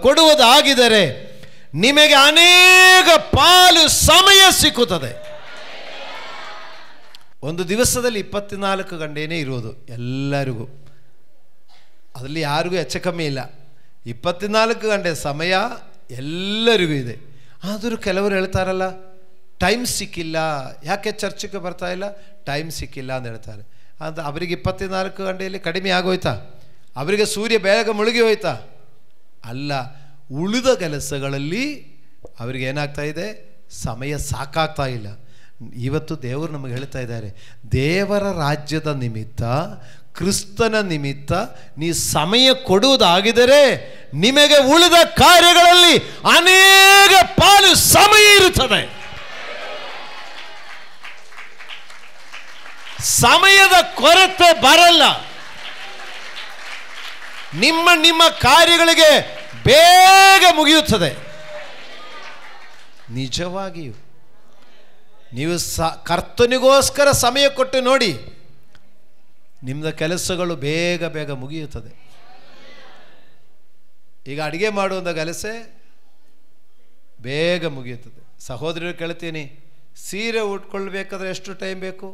[SPEAKER 1] ಕೊಡುವುದಾಗಿದ್ದರೆ ನಿಮಗೆ ಅನೇಕ ಪಾಲು ಸಮಯ ಸಿಕ್ಕುತ್ತದೆ. ಒಂದು ದಿವಸದಲ್ಲಿ 24 ಗಂಟೆನೇ ಇರೋದು ಎಲ್ಲರಿಗೂ, ಅದರಲ್ಲಿ ಯಾರಿಗೂ ಹೆಚ್ಚು ಕಮ್ಮಿ ಇಲ್ಲ. 24 ಗಂಟೆ ಸಮಯ ಎಲ್ಲರಿಗೂ ಇದೆ. ಆದರೂ ಕೆಲವರು ಹೇಳ್ತಾರಲ್ಲ, ಟೈಮ್ ಸಿಕ್ಕಿಲ್ಲ, ಯಾಕೆ ಚರ್ಚಿಗೆ ಬರ್ತಾ ಇಲ್ಲ, ಟೈಮ್ ಸಿಕ್ಕಿಲ್ಲ ಅಂತ ಹೇಳ್ತಾರೆ. ಅದು ಅವರಿಗೆ 24 ಗಂಟೆಯಲ್ಲಿ ಕಡಿಮೆ ಆಗೋಯ್ತಾ? ಅವರಿಗೆ ಸೂರ್ಯ ಬೇಗ ಮುಳುಗಿ ಹೋಯ್ತಾ? ಅಲ್ಲ, ಉಳಿದ ಕೆಲಸಗಳಲ್ಲಿ ಅವರಿಗೆ ಏನಾಗ್ತಾ ಇದೆ, ಸಮಯ ಸಾಕಾಗ್ತಾ ಇಲ್ಲ. ಇವತ್ತು ದೇವರು ನಮಗೆ ಹೇಳ್ತಾ ಇದ್ದಾರೆ, ದೇವರ ರಾಜ್ಯದ ನಿಮಿತ್ತ, ಕ್ರಿಸ್ತನ ನಿಮಿತ್ತ ನೀ ಸಮಯ ಕೊಡುವುದಾಗಿದ್ದರೆ ನಿಮಗೆ ಉಳಿದ ಕಾರ್ಯಗಳಲ್ಲಿ ಅನೇಕ ಪಾಲು ಸಮಯ ಇರುತ್ತದೆ. ಸಮಯದ ಕೊರತೆ ಬರಲ್ಲ. ನಿಮ್ಮ ಕಾರ್ಯಗಳಿಗೆ ಬೇಗ ಮುಗಿಯುತ್ತದೆ. ನಿಜವಾಗಿಯೂ ನೀವು ಕರ್ತನಿಗೋಸ್ಕರ ಸಮಯ ಕೊಟ್ಟು ನೋಡಿ, ನಿಮ್ಮದ ಕೆಲಸಗಳು ಬೇಗ ಬೇಗ ಮುಗಿಯುತ್ತದೆ. ಈಗ ಅಡುಗೆ ಮಾಡುವಂಥ ಕೆಲಸ ಬೇಗ ಮುಗಿಯುತ್ತದೆ. ಸಹೋದರರು ಕೇಳ್ತೀನಿ, ಸೀರೆ ಉಟ್ಕೊಳ್ಬೇಕಾದ್ರೆ ಎಷ್ಟು ಟೈಮ್ ಬೇಕು?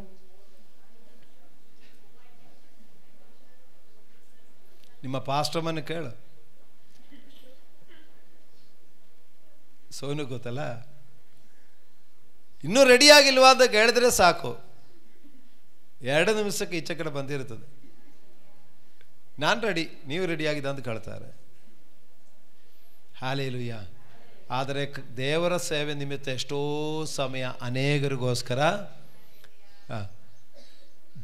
[SPEAKER 1] ನಿಮ್ಮ ಪಾಸ್ಟಮ್ಮನ್ನು ಕೇಳು, ಸೋನು ಗೊತ್ತಲ್ಲ. ಇನ್ನೂ ರೆಡಿಯಾಗಿಲ್ವಾ ಅಂತ ಕೇಳಿದ್ರೆ ಸಾಕು, 2 ನಿಮಿಷಕ್ಕೆ ಈಚೆ ಕಡೆ ಬಂದಿರ್ತದೆ. ನಾನು ರೆಡಿ, ನೀವು ರೆಡಿಯಾಗಿದೆ ಅಂತ ಕೇಳ್ತಾರೆ. ಹಲ್ಲೆಲೂಯಾ. ಆದರೆ ದೇವರ ಸೇವೆ ನಿಮಿತ್ತ ಎಷ್ಟೋ ಸಮಯ ಅನೇಕರಿಗೋಸ್ಕರ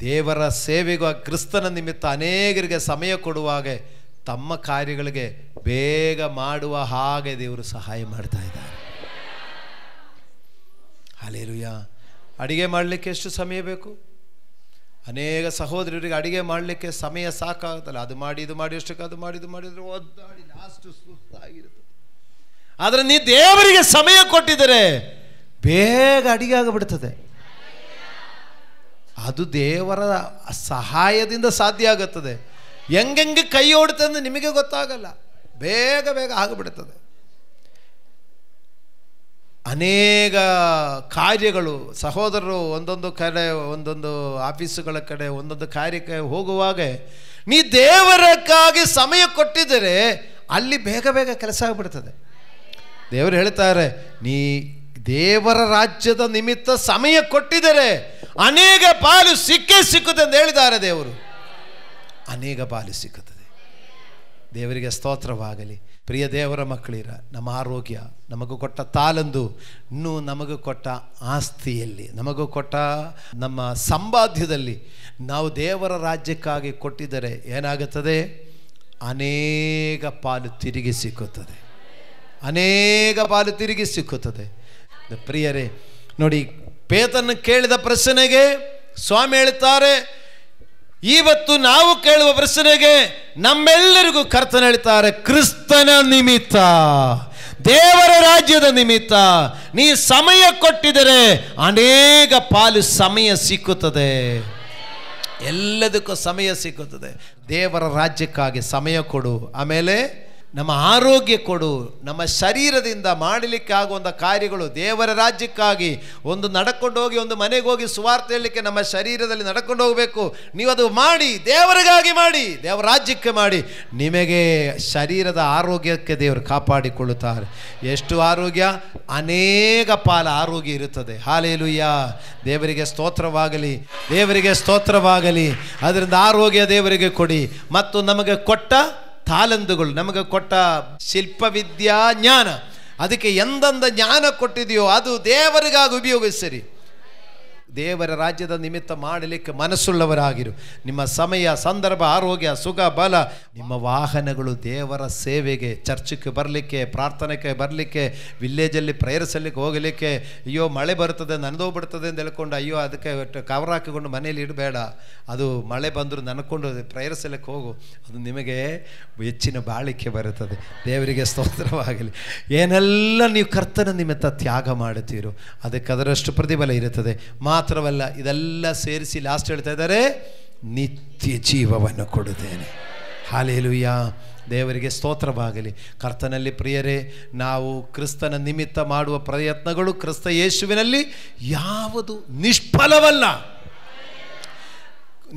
[SPEAKER 1] ದೇವರ ಸೇವೆಗೂ ಕ್ರಿಸ್ತನ ನಿಮಿತ್ತ ಅನೇಕರಿಗೆ ಸಮಯ ಕೊಡುವಾಗ ತಮ್ಮ ಕಾರ್ಯಗಳಿಗೆ ಬೇಗ ಮಾಡುವ ಹಾಗೆ ದೇವರು ಸಹಾಯ ಮಾಡ್ತಾ ಇದ್ದಾರೆ. ಹಲ್ಲೆಲೂಯಾ. ಅಡಿಗೆ ಮಾಡಲಿಕ್ಕೆ ಎಷ್ಟು ಸಮಯ ಬೇಕು? ಅನೇಕ ಸಹೋದರರಿಗೆ ಅಡಿಗೆ ಮಾಡಲಿಕ್ಕೆ ಸಮಯ ಸಾಕಾಗುತ್ತಲ್ಲ, ಅದು ಮಾಡಿ ಇದು ಮಾಡಿ ಅಷ್ಟಕ್ಕೆ ಅದು ಮಾಡಿ ಇದು ಮಾಡಿದ್ರೆ ಒದ್ದಾಡಿ ಲಾಸ್ಟ್ ಸುಸ್ತಾಗಿರುತ್ತೆ. ಆದರೆ ನೀ ದೇವರಿಗೆ ಸಮಯ ಕೊಟ್ಟಿದ್ದರೆ ಬೇಗ ಅಡಿಗೆ ಆಗಿಬಿಡ್ತದೆ. ಅದು ದೇವರ ಸಹಾಯದಿಂದ ಸಾಧ್ಯ ಆಗುತ್ತದೆ. ಹೆಂಗೆ ಕೈ ಓಡುತ್ತೆ ಅಂದರೆ ನಿಮಗೆ ಗೊತ್ತಾಗಲ್ಲ, ಬೇಗ ಬೇಗ ಆಗಿಬಿಡ್ತದೆ. ಅನೇಕ ಕಾರ್ಯಗಳು ಸಹೋದರರು ಒಂದೊಂದು ಕಡೆ ಒಂದೊಂದು ಆಫೀಸುಗಳ ಕಡೆ ಒಂದೊಂದು ಕಾರ್ಯಕ್ಕೆ ಹೋಗುವಾಗ ನೀ ದೇವರಕ್ಕಾಗಿ ಸಮಯ ಕೊಟ್ಟಿದ್ದರೆ ಅಲ್ಲಿ ಬೇಗ ಬೇಗ ಕೆಲಸ ಆಗಿಬಿಡ್ತದೆ. ದೇವರು ಹೇಳ್ತಾರೆ, ನೀ ದೇವರ ರಾಜ್ಯದ ನಿಮಿತ್ತ ಸಮಯ ಕೊಟ್ಟಿದ್ದರೆ ಅನೇಕ ಪಾಲು ಸಿಕ್ಕೇ ಸಿಕ್ಕುತ್ತೆ ಅಂತ ಹೇಳಿದ್ದಾರೆ ದೇವರು. ಅನೇಕ ಪಾಲು ಸಿಕ್ಕುತ್ತದೆ. ದೇವರಿಗೆ ಸ್ತೋತ್ರವಾಗಲಿ. ಪ್ರಿಯ ದೇವರ ಮಕ್ಕಳಿರ, ನಮ್ಮ ಆರೋಗ್ಯ, ನಮಗೂ ಕೊಟ್ಟ ತಾಲಂದು, ಇನ್ನೂ ನಮಗೂ ಕೊಟ್ಟ ಆಸ್ತಿಯಲ್ಲಿ, ನಮಗೂ ಕೊಟ್ಟ ನಮ್ಮ ಸಂಪಾದ್ಯದಲ್ಲಿ ನಾವು ದೇವರ ರಾಜ್ಯಕ್ಕಾಗಿ ಕೊಟ್ಟಿದ್ದರೆ ಏನಾಗುತ್ತದೆ? ಅನೇಕ ಪಾಲು ತಿರುಗಿ ಸಿಕ್ಕುತ್ತದೆ. ಅನೇಕ ಪಾಲು ತಿರುಗಿ ಸಿಕ್ಕುತ್ತದೆ. ಪ್ರಿಯರೇ ನೋಡಿ, ಪೇತ್ರನು ಕೇಳಿದ ಪ್ರಶ್ನೆಗೆ ಸ್ವಾಮಿ ಹೇಳ್ತಾರೆ, ಇವತ್ತು ನಾವು ಕೇಳುವ ಪ್ರಶ್ನೆಗೆ ನಮ್ಮೆಲ್ಲರಿಗೂ ಕರ್ತನ ಹೇಳ್ತಾರೆ, ಕ್ರಿಸ್ತನ ನಿಮಿತ್ತ, ದೇವರ ರಾಜ್ಯದ ನಿಮಿತ್ತ ನೀ ಸಮಯ ಕೊಟ್ಟಿದರೆ ಅನೇಕ ಪಾಲು ಸಮಯ ಸಿಕ್ಕುತ್ತದೆ. ಎಲ್ಲದಕ್ಕೂ ಸಮಯ ಸಿಕ್ಕುತ್ತದೆ. ದೇವರ ರಾಜ್ಯಕ್ಕಾಗಿ ಸಮಯ ಕೊಡು. ಆಮೇಲೆ ನಮ್ಮ ಆರೋಗ್ಯ ಕೊಡು. ನಮ್ಮ ಶರೀರದಿಂದ ಮಾಡಲಿಕ್ಕೆ ಆಗುವಂಥ ಕಾರ್ಯಗಳು ದೇವರ ರಾಜ್ಯಕ್ಕಾಗಿ, ಒಂದು ನಡ್ಕೊಂಡು ಹೋಗಿ ಒಂದು ಮನೆಗೆ ಹೋಗಿ ಸುವಾರ್ತೆ ಹೇಳಲಿಕ್ಕೆ ನಮ್ಮ ಶರೀರದಲ್ಲಿ ನಡ್ಕೊಂಡು ಹೋಗಬೇಕು. ನೀವು ಅದು ಮಾಡಿ, ದೇವರಿಗಾಗಿ ಮಾಡಿ, ದೇವರ ರಾಜ್ಯಕ್ಕೆ ಮಾಡಿ. ನಿಮಗೆ ಶರೀರದ ಆರೋಗ್ಯಕ್ಕೆ ದೇವರು ಕಾಪಾಡಿಕೊಳ್ಳುತ್ತಾರೆ. ಎಷ್ಟು ಆರೋಗ್ಯ? ಅನೇಕ ಪಾಲ ಆರೋಗ್ಯ ಇರುತ್ತದೆ. ಹಲ್ಲೆಲೂಯಾ. ದೇವರಿಗೆ ಸ್ತೋತ್ರವಾಗಲಿ, ದೇವರಿಗೆ ಸ್ತೋತ್ರವಾಗಲಿ. ಅದರಿಂದ ಆರೋಗ್ಯ ದೇವರಿಗೆ ಕೊಡಿ. ಮತ್ತು ನಮಗೆ ಕೊಟ್ಟ ತಾಲಂದುಗಳು, ನಮಗೆ ಕೊಟ್ಟ ಶಿಲ್ಪವಿದ್ಯಾ ಜ್ಞಾನ, ಅದಕ್ಕೆ ಎಂದೆಂದ ಜ್ಞಾನ ಕೊಟ್ಟಿದೆಯೋ ಅದು ದೇವರಿಗಾಗಿ ಉಪಯೋಗಿಸಿರಿ. ದೇವರ ರಾಜ್ಯದ ನಿಮಿತ್ತ ಮಾಡಲಿಕ್ಕೆ ಮನಸ್ಸುಳ್ಳವರಾಗಿರು. ನಿಮ್ಮ ಸಮಯ, ಸಂದರ್ಭ, ಆರೋಗ್ಯ, ಸುಖ, ಬಲ, ನಿಮ್ಮ ವಾಹನಗಳು ದೇವರ ಸೇವೆಗೆ, ಚರ್ಚಿಗೆ ಬರಲಿಕ್ಕೆ, ಪ್ರಾರ್ಥನೆಗೆ ಬರಲಿಕ್ಕೆ, ವಿಲ್ಲೇಜಲ್ಲಿ ಪ್ರೇಯರ್ ಸಲ್ಲಿಕ್ಕೆ ಹೋಗಲಿಕ್ಕೆ. ಅಯ್ಯೋ ಮಳೆ ಬರ್ತದೆ, ನನದೋಗ್ಬಿಡ್ತದೆ ಅಂತ ಹೇಳ್ಕೊಂಡು ಅಯ್ಯೋ ಅದಕ್ಕೆ ಕವರ್ ಹಾಕಿಕೊಂಡು ಮನೇಲಿ ಇಡಬೇಡ. ಅದು ಮಳೆ ಬಂದರೂ ನನ್ಕೊಂಡು ಪ್ರೇಯರ್ ಸಲ್ಲಿಕ್ಕೆ ಹೋಗು. ಅದು ನಿಮಗೆ ಹೆಚ್ಚಿನ ಬಾಳಿಕೆ ಬರುತ್ತದೆ. ದೇವರಿಗೆ ಸ್ತೋತ್ರವಾಗಲಿ. ಏನೆಲ್ಲ ನೀವು ಕರ್ತನ ನಿಮಿತ್ತ ತ್ಯಾಗ ಮಾಡುತ್ತೀರೋ ಅದಕ್ಕೆ ಅದರಷ್ಟು ಪ್ರತಿಫಲ ಇರುತ್ತದೆ. ಮಾತ್ರವಲ್ಲ, ಇದೆಲ್ಲ ಸೇರಿಸಿ ಲಾಸ್ಟ್ ಹೇಳ್ತಾ ಇದ್ದಾರೆ, ನಿತ್ಯ ಜೀವವನ್ನು ಕೊಡುತ್ತೇನೆ. ಹಲ್ಲೆಲೂಯಾ. ದೇವರಿಗೆ ಸ್ತೋತ್ರವಾಗಲಿ. ಕರ್ತನಲ್ಲಿ ಪ್ರಿಯರೇ, ನಾವು ಕ್ರಿಸ್ತನ ನಿಮಿತ್ತ ಮಾಡುವ ಪ್ರಯತ್ನಗಳು ಕ್ರಿಸ್ತ ಯೇಸುವಿನಲ್ಲಿ ಯಾವುದು ನಿಷ್ಫಲವಲ್ಲ.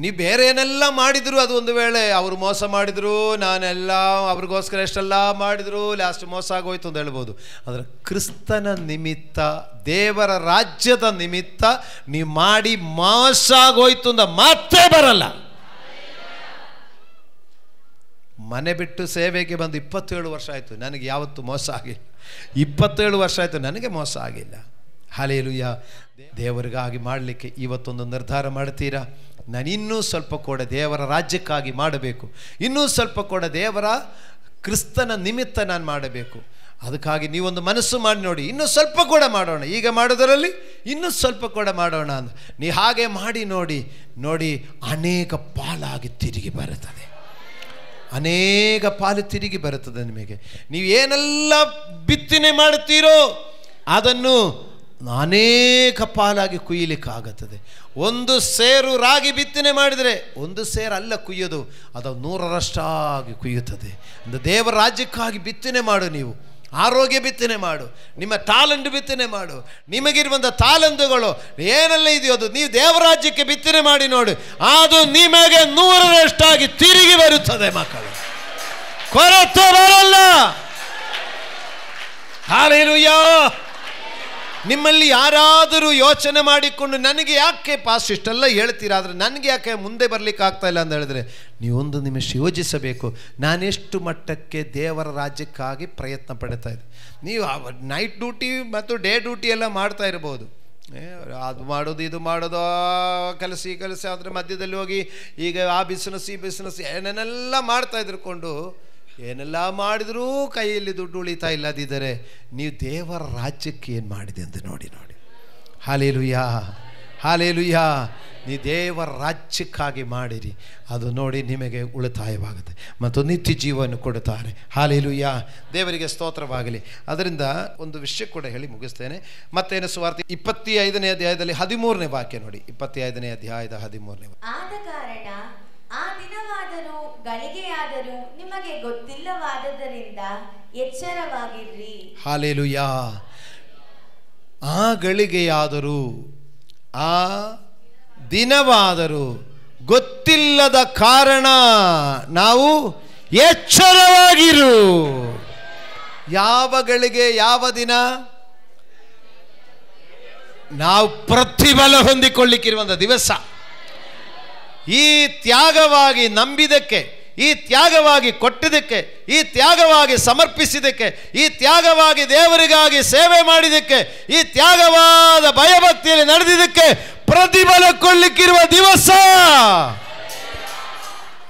[SPEAKER 1] ನೀವು ಬೇರೆ ಏನೆಲ್ಲ ಮಾಡಿದ್ರು, ಅದು ಒಂದು ವೇಳೆ ಅವರು ಮೋಸ ಮಾಡಿದ್ರು, ನಾನೆಲ್ಲ ಅವ್ರಿಗೋಸ್ಕರ ಎಷ್ಟೆಲ್ಲ ಮಾಡಿದ್ರು, ಲಾಸ್ಟ್ ಮೋಸ ಆಗೋಯ್ತು ಅಂತ ಹೇಳ್ಬೋದು. ಆದರೆ ಕ್ರಿಸ್ತನ ನಿಮಿತ್ತ, ದೇವರ ರಾಜ್ಯದ ನಿಮಿತ್ತ ನೀವು ಮಾಡಿ ಮೋಸ ಆಗೋಯ್ತು ಅಂತ ಮಾತೇ ಬರಲ್ಲ. ಮನೆ ಬಿಟ್ಟು ಸೇವೆಗೆ ಬಂದು 27 ವರ್ಷ ಆಯಿತು, ನನಗೆ ಯಾವತ್ತೂ ಮೋಸ ಆಗಿಲ್ಲ. 27 ವರ್ಷ ಆಯಿತು, ನನಗೆ ಮೋಸ ಆಗಿಲ್ಲ. ಹಲ್ಲೆಲೂಯಾ. ದೇವರಿಗಾಗಿ ಮಾಡಲಿಕ್ಕೆ ಇವತ್ತೊಂದು ನಿರ್ಧಾರ ಮಾಡ್ತೀರಾ? ನಾನು ಇನ್ನೂ ಸ್ವಲ್ಪ ಕೂಡ ದೇವರ ರಾಜ್ಯಕ್ಕಾಗಿ ಮಾಡಬೇಕು, ಇನ್ನೂ ಸ್ವಲ್ಪ ಕೂಡ ದೇವರ ಕ್ರಿಸ್ತನ ನಿಮಿತ್ತ ನಾನು ಮಾಡಬೇಕು. ಅದಕ್ಕಾಗಿ ನೀವೊಂದು ಮನಸ್ಸು ಮಾಡಿ ನೋಡಿ, ಇನ್ನೂ ಸ್ವಲ್ಪ ಕೂಡ ಮಾಡೋಣ, ಈಗ ಮಾಡೋದರಲ್ಲಿ ಇನ್ನೂ ಸ್ವಲ್ಪ ಕೂಡ ಮಾಡೋಣ ಅಂತ ನೀ ಹಾಗೆ ಮಾಡಿ ನೋಡಿ ನೋಡಿ, ಅನೇಕ ಪಾಲಾಗಿ ತಿರುಗಿ ಬರುತ್ತದೆ. ಅನೇಕ ಪಾಲು ತಿರುಗಿ ಬರುತ್ತದೆ ನಿಮಗೆ. ನೀವು ಏನೆಲ್ಲ ಬಿತ್ತನೆ ಮಾಡುತ್ತೀರೋ ಅದನ್ನು ಅನೇಕ ಪಾಲಾಗಿ ಕುಯ್ಯಲಿಕ್ಕಾಗುತ್ತದೆ. ಒಂದು ಸೇರು ರಾಗಿ ಬಿತ್ತನೆ ಮಾಡಿದರೆ ಒಂದು ಸೇರು ಅಲ್ಲ ಕುಯ್ಯೋದು, ಅದು 100ರಷ್ಟಾಗಿ ಕುಯ್ಯುತ್ತದೆ. ಒಂದು ದೇವರ ರಾಜ್ಯಕ್ಕಾಗಿ ಬಿತ್ತನೆ ಮಾಡು. ನೀವು ಆರೋಗ್ಯ ಬಿತ್ತನೆ ಮಾಡು, ನಿಮ್ಮ ಟಾಲೆಂಟ್ ಬಿತ್ತನೆ ಮಾಡು. ನಿಮಗಿರುವಂಥ ತಾಲಂತುಗಳು ಏನೆಲ್ಲ ಇದೆಯೋ ಅದು ನೀವು ದೇವರಾಜ್ಯಕ್ಕೆ ಬಿತ್ತನೆ ಮಾಡಿ ನೋಡಿ, ಅದು ನಿಮಗೆ 100ರಷ್ಟಾಗಿ ತಿರುಗಿ ಬರುತ್ತದೆ. ಮಕ್ಕಳು, ಕೊರತೆ ಬರಲ್ಲ. ಹಲ್ಲೆಲೂಯಾ. ನಿಮ್ಮಲ್ಲಿ ಯಾರಾದರೂ ಯೋಚನೆ ಮಾಡಿಕೊಂಡು ನನಗೆ ಯಾಕೆ ಪಾಸ್ಟ್ ಇಷ್ಟೆಲ್ಲ ಹೇಳ್ತೀರಾ, ಆದರೆ ನನಗೆ ಯಾಕೆ ಮುಂದೆ ಬರಲಿಕ್ಕೆ ಆಗ್ತಾ ಇಲ್ಲ ಅಂತ ಹೇಳಿದ್ರೆ, ನೀವೊಂದು ನಿಮಿಷ ಯೋಚಿಸಬೇಕು. ನಾನೆಷ್ಟು ಮಟ್ಟಕ್ಕೆ ದೇವರ ರಾಜ್ಯಕ್ಕಾಗಿ ಪ್ರಯತ್ನ ಪಡ್ತಾ ಇದ್ದೆ. ನೀವು ನೈಟ್ ಡ್ಯೂಟಿ ಮತ್ತು ಡೇ ಡ್ಯೂಟಿ ಎಲ್ಲ ಮಾಡ್ತಾ ಇರ್ಬೋದು, ಅದು ಮಾಡೋದು ಇದು ಮಾಡೋದು, ಕೆಲಸ ಈ ಕೆಲಸ, ಅದರ ಮಧ್ಯದಲ್ಲಿ ಹೋಗಿ ಈಗ ಆ ಬಿಸ್ನೆಸ್ ಈ ಬಿಸ್ನೆಸ್ ಏನೇನೆಲ್ಲ ಮಾಡ್ತಾ ಇದ್ರುಕೊಂಡು ಏನೆಲ್ಲ ಮಾಡಿದರೂ ಕೈಯಲ್ಲಿ ದುಡ್ಡು ಉಳಿತಾ ಇಲ್ಲದಿದ್ದರೆ ನೀವು ದೇವರ ರಾಜ್ಯಕ್ಕೆ ಏನು ಮಾಡಿದೆ ಅಂತ ನೋಡಿ. Hallelujah, hallelujah. ನೀವು ದೇವರ ರಾಜ್ಯಕ್ಕಾಗಿ ಮಾಡಿರಿ, ಅದು ನೋಡಿ ನಿಮಗೆ ಉಳಿತಾಯವಾಗುತ್ತೆ ಮತ್ತು ನಿತ್ಯ ಜೀವವನ್ನು ಕೊಡುತ್ತಾರೆ. ಹಾಲೆಲೂಯಾ, ದೇವರಿಗೆ ಸ್ತೋತ್ರವಾಗಲಿ. ಅದರಿಂದ ಒಂದು ವಿಷಯ ಕೂಡ ಹೇಳಿ ಮುಗಿಸ್ತೇನೆ. ಮತ್ತೇನು ಸುವಾರ್ತೆ 25ನೇ ಅಧ್ಯಾಯದಲ್ಲಿ 13ನೇ ವಾಕ್ಯ ನೋಡಿ. 25ನೇ ಅಧ್ಯಾಯದ 13ನೇ ವಾಕ್ಯ.
[SPEAKER 2] ಆದ ಕಾರಣ ಆ ದಿನವಾದರೂ ಗಳಿಗೆಯಾದರೂ ನಿಮಗೆ ಗೊತ್ತಿಲ್ಲವಾದದರಿಂದ ಎಚ್ಚರವಾಗಿರ್ರಿ.
[SPEAKER 1] ಹಾಲೆಲೂಯಾ. ಆ ಗಳಿಗೆಯಾದರೂ ಆ ದಿನವಾದರೂ ಗೊತ್ತಿಲ್ಲದ ಕಾರಣ ನಾವು ಎಚ್ಚರವಾಗಿರು. ಯಾವ ಗಳಿಗೆ, ಯಾವ ದಿನ? ನಾವು ಪ್ರತಿಫಲ ಹೊಂದಿಕೊಳ್ಳಿಕ್ಕಿರುವಂಥ ದಿವಸ. ಈ ತ್ಯಾಗವಾಗಿ ನಂಬಿದಕ್ಕೆ, ಈ ತ್ಯಾಗವಾಗಿ ಕೊಟ್ಟಿದ್ದಕ್ಕೆ, ಈ ತ್ಯಾಗವಾಗಿ ಸಮರ್ಪಿಸಿದ್ದಕ್ಕೆ, ಈ ತ್ಯಾಗವಾಗಿ ದೇವರಿಗಾಗಿ ಸೇವೆ ಮಾಡಿದ್ದಕ್ಕೆ, ಈ ತ್ಯಾಗವಾದ ಭಯಭಕ್ತಿಯಲ್ಲಿ ನಡೆದಿದ್ದಕ್ಕೆ ಪ್ರತಿಫಲ ಕೊಳ್ಳಿಕ್ಕಿರುವ ದಿವಸ.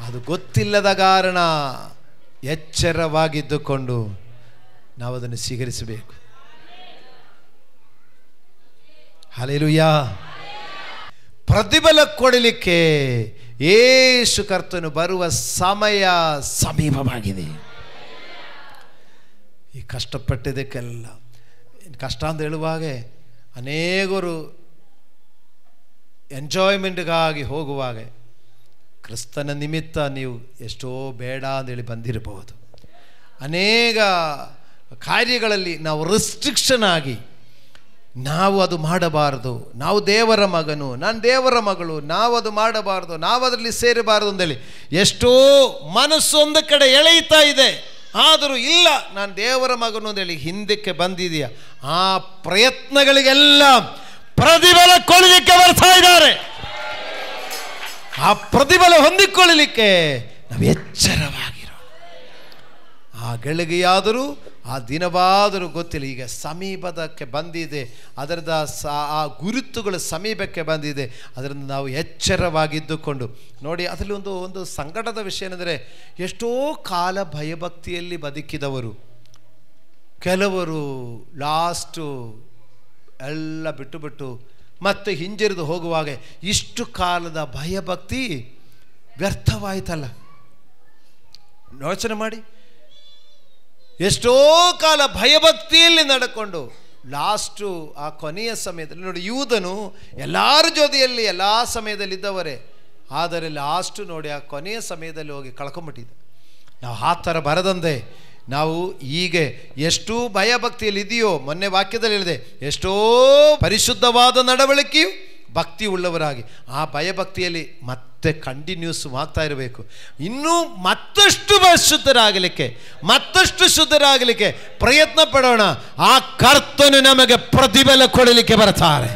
[SPEAKER 1] ಅದು ಗೊತ್ತಿಲ್ಲದ ಕಾರಣ ಎಚ್ಚರವಾಗಿದ್ದುಕೊಂಡು ನಾವು ಅದನ್ನು ಸ್ವೀಕರಿಸಬೇಕು. ಹಲ್ಲೆಲೂಯಾ. ಪ್ರತಿಫಲ ಕೊಡಲಿಕ್ಕೆ ಯೇಸು ಕರ್ತನು ಬರುವ ಸಮಯ ಸಮೀಪವಾಗಿದೆ. ಈ ಕಷ್ಟಪಟ್ಟಿದ್ದಕ್ಕೆಲ್ಲ, ಕಷ್ಟ ಅಂತ ಹೇಳುವಾಗ ಅನೇಕರು ಎಂಜಾಯ್ಮೆಂಟ್ಗಾಗಿ ಹೋಗುವಾಗ ಕ್ರಿಸ್ತನ ನಿಮಿತ್ತ ನೀವು ಎಷ್ಟೋ ಬೇಡ ಅಂತೇಳಿ ಬಂದಿರಬಹುದು. ಅನೇಕ ಕಾರ್ಯಗಳಲ್ಲಿ ನಾವು ರೆಸ್ಟ್ರಿಕ್ಷನ್ ಆಗಿ ನಾವು ಅದು ಮಾಡಬಾರದು, ನಾವು ದೇವರ ಮಗನು, ನಾನು ದೇವರ ಮಗಳು, ನಾವು ಅದು ಮಾಡಬಾರ್ದು, ನಾವು ಅದರಲ್ಲಿ ಸೇರಬಾರದು ಅಂತೇಳಿ ಎಷ್ಟೋ ಮನಸ್ಸು ಒಂದು ಕಡೆ ಎಳೆಯುತ್ತಾ ಇದೆ. ಆದರೂ ಇಲ್ಲ, ನಾನು ದೇವರ ಮಗನು ಅಂತೇಳಿ ಹಿಂದಕ್ಕೆ ಬಂದಿದೆಯಾ, ಆ ಪ್ರಯತ್ನಗಳಿಗೆಲ್ಲ ಪ್ರತಿಫಲ ಕೊಳ್ಳಲಿಕ್ಕೆ ಬರ್ತಾ ಇದ್ದಾರೆ. ಆ ಪ್ರತಿಫಲ ಹೊಂದಿಕೊಳ್ಳಲಿಕ್ಕೆ ನಾವು ಎಚ್ಚರವಾಗಿರೋ. ಆ ಗಳಿಗೆಯಾದರೂ ಆ ದಿನವಾದರೂ ಗೊತ್ತಿಲ್ಲ, ಈಗ ಸಮೀಪದಕ್ಕೆ ಬಂದಿದೆ, ಅದರದ ಆ ಗುರುತುಗಳು ಸಮೀಪಕ್ಕೆ ಬಂದಿದೆ. ಅದರಿಂದ ನಾವು ಎಚ್ಚರವಾಗಿದ್ದುಕೊಂಡು ನೋಡಿ. ಅದರಲ್ಲಿ ಒಂದು ಸಂಕಟದ ವಿಷಯ ಏನೆಂದರೆ, ಎಷ್ಟೋ ಕಾಲ ಭಯಭಕ್ತಿಯಲ್ಲಿ ಬದುಕಿದವರು ಕೆಲವರು ಲಾಸ್ಟು ಎಲ್ಲ ಬಿಟ್ಟು ಮತ್ತೆ ಹಿಂಜರಿದು ಹೋಗುವಾಗ ಇಷ್ಟು ಕಾಲದ ಭಯಭಕ್ತಿ ವ್ಯರ್ಥವಾಯಿತಲ್ಲ. ಯೋಚನೆ ಮಾಡಿ, ಎಷ್ಟೋ ಕಾಲ ಭಯಭಕ್ತಿಯಲ್ಲಿ ನಡ್ಕೊಂಡು ಲಾಸ್ಟು ಆ ಕೊನೆಯ ಸಮಯದಲ್ಲಿ ನೋಡಿ, ಯೂದನು ಎಲ್ಲರ ಜೊತೆಯಲ್ಲಿ ಎಲ್ಲ ಸಮಯದಲ್ಲಿದ್ದವರೇ, ಆದರೆ ಲಾಸ್ಟು ನೋಡಿ ಆ ಕೊನೆಯ ಸಮಯದಲ್ಲಿ ಹೋಗಿ ಕಳ್ಕೊಂಬಿಟ್ಟಿದ್ದ. ನಾವು ಆ ಥರ ಬರದಂತೆ ನಾವು ಹೀಗೆ ಎಷ್ಟು ಭಯಭಕ್ತಿಯಲ್ಲಿ ಇದೆಯೋ, ಮೊನ್ನೆ ವಾಕ್ಯದಲ್ಲಿ ಹೇಳಿದೆ, ಎಷ್ಟೋ ಪರಿಶುದ್ಧವಾದ ನಡವಳಿಕೆಯು ಭಕ್ತಿ ಉಳ್ಳವರಾಗಿ ಆ ಭಯಭಕ್ತಿಯಲ್ಲಿ ಮತ್ತೆ ಕಂಟಿನ್ಯೂಸ್ ಆಗ್ತಾ ಇರಬೇಕು. ಇನ್ನೂ ಮತ್ತಷ್ಟು ಪರಿಶುದ್ಧರಾಗಲಿಕ್ಕೆ, ಮತ್ತಷ್ಟು ಶುದ್ಧರಾಗಲಿಕ್ಕೆ ಪ್ರಯತ್ನ ಪಡೋಣ. ಆ ಕರ್ತನು ನಮಗೆ ಪ್ರತಿಫಲ ಕೊಡಲಿಕ್ಕೆ ಬರ್ತಾರೆ.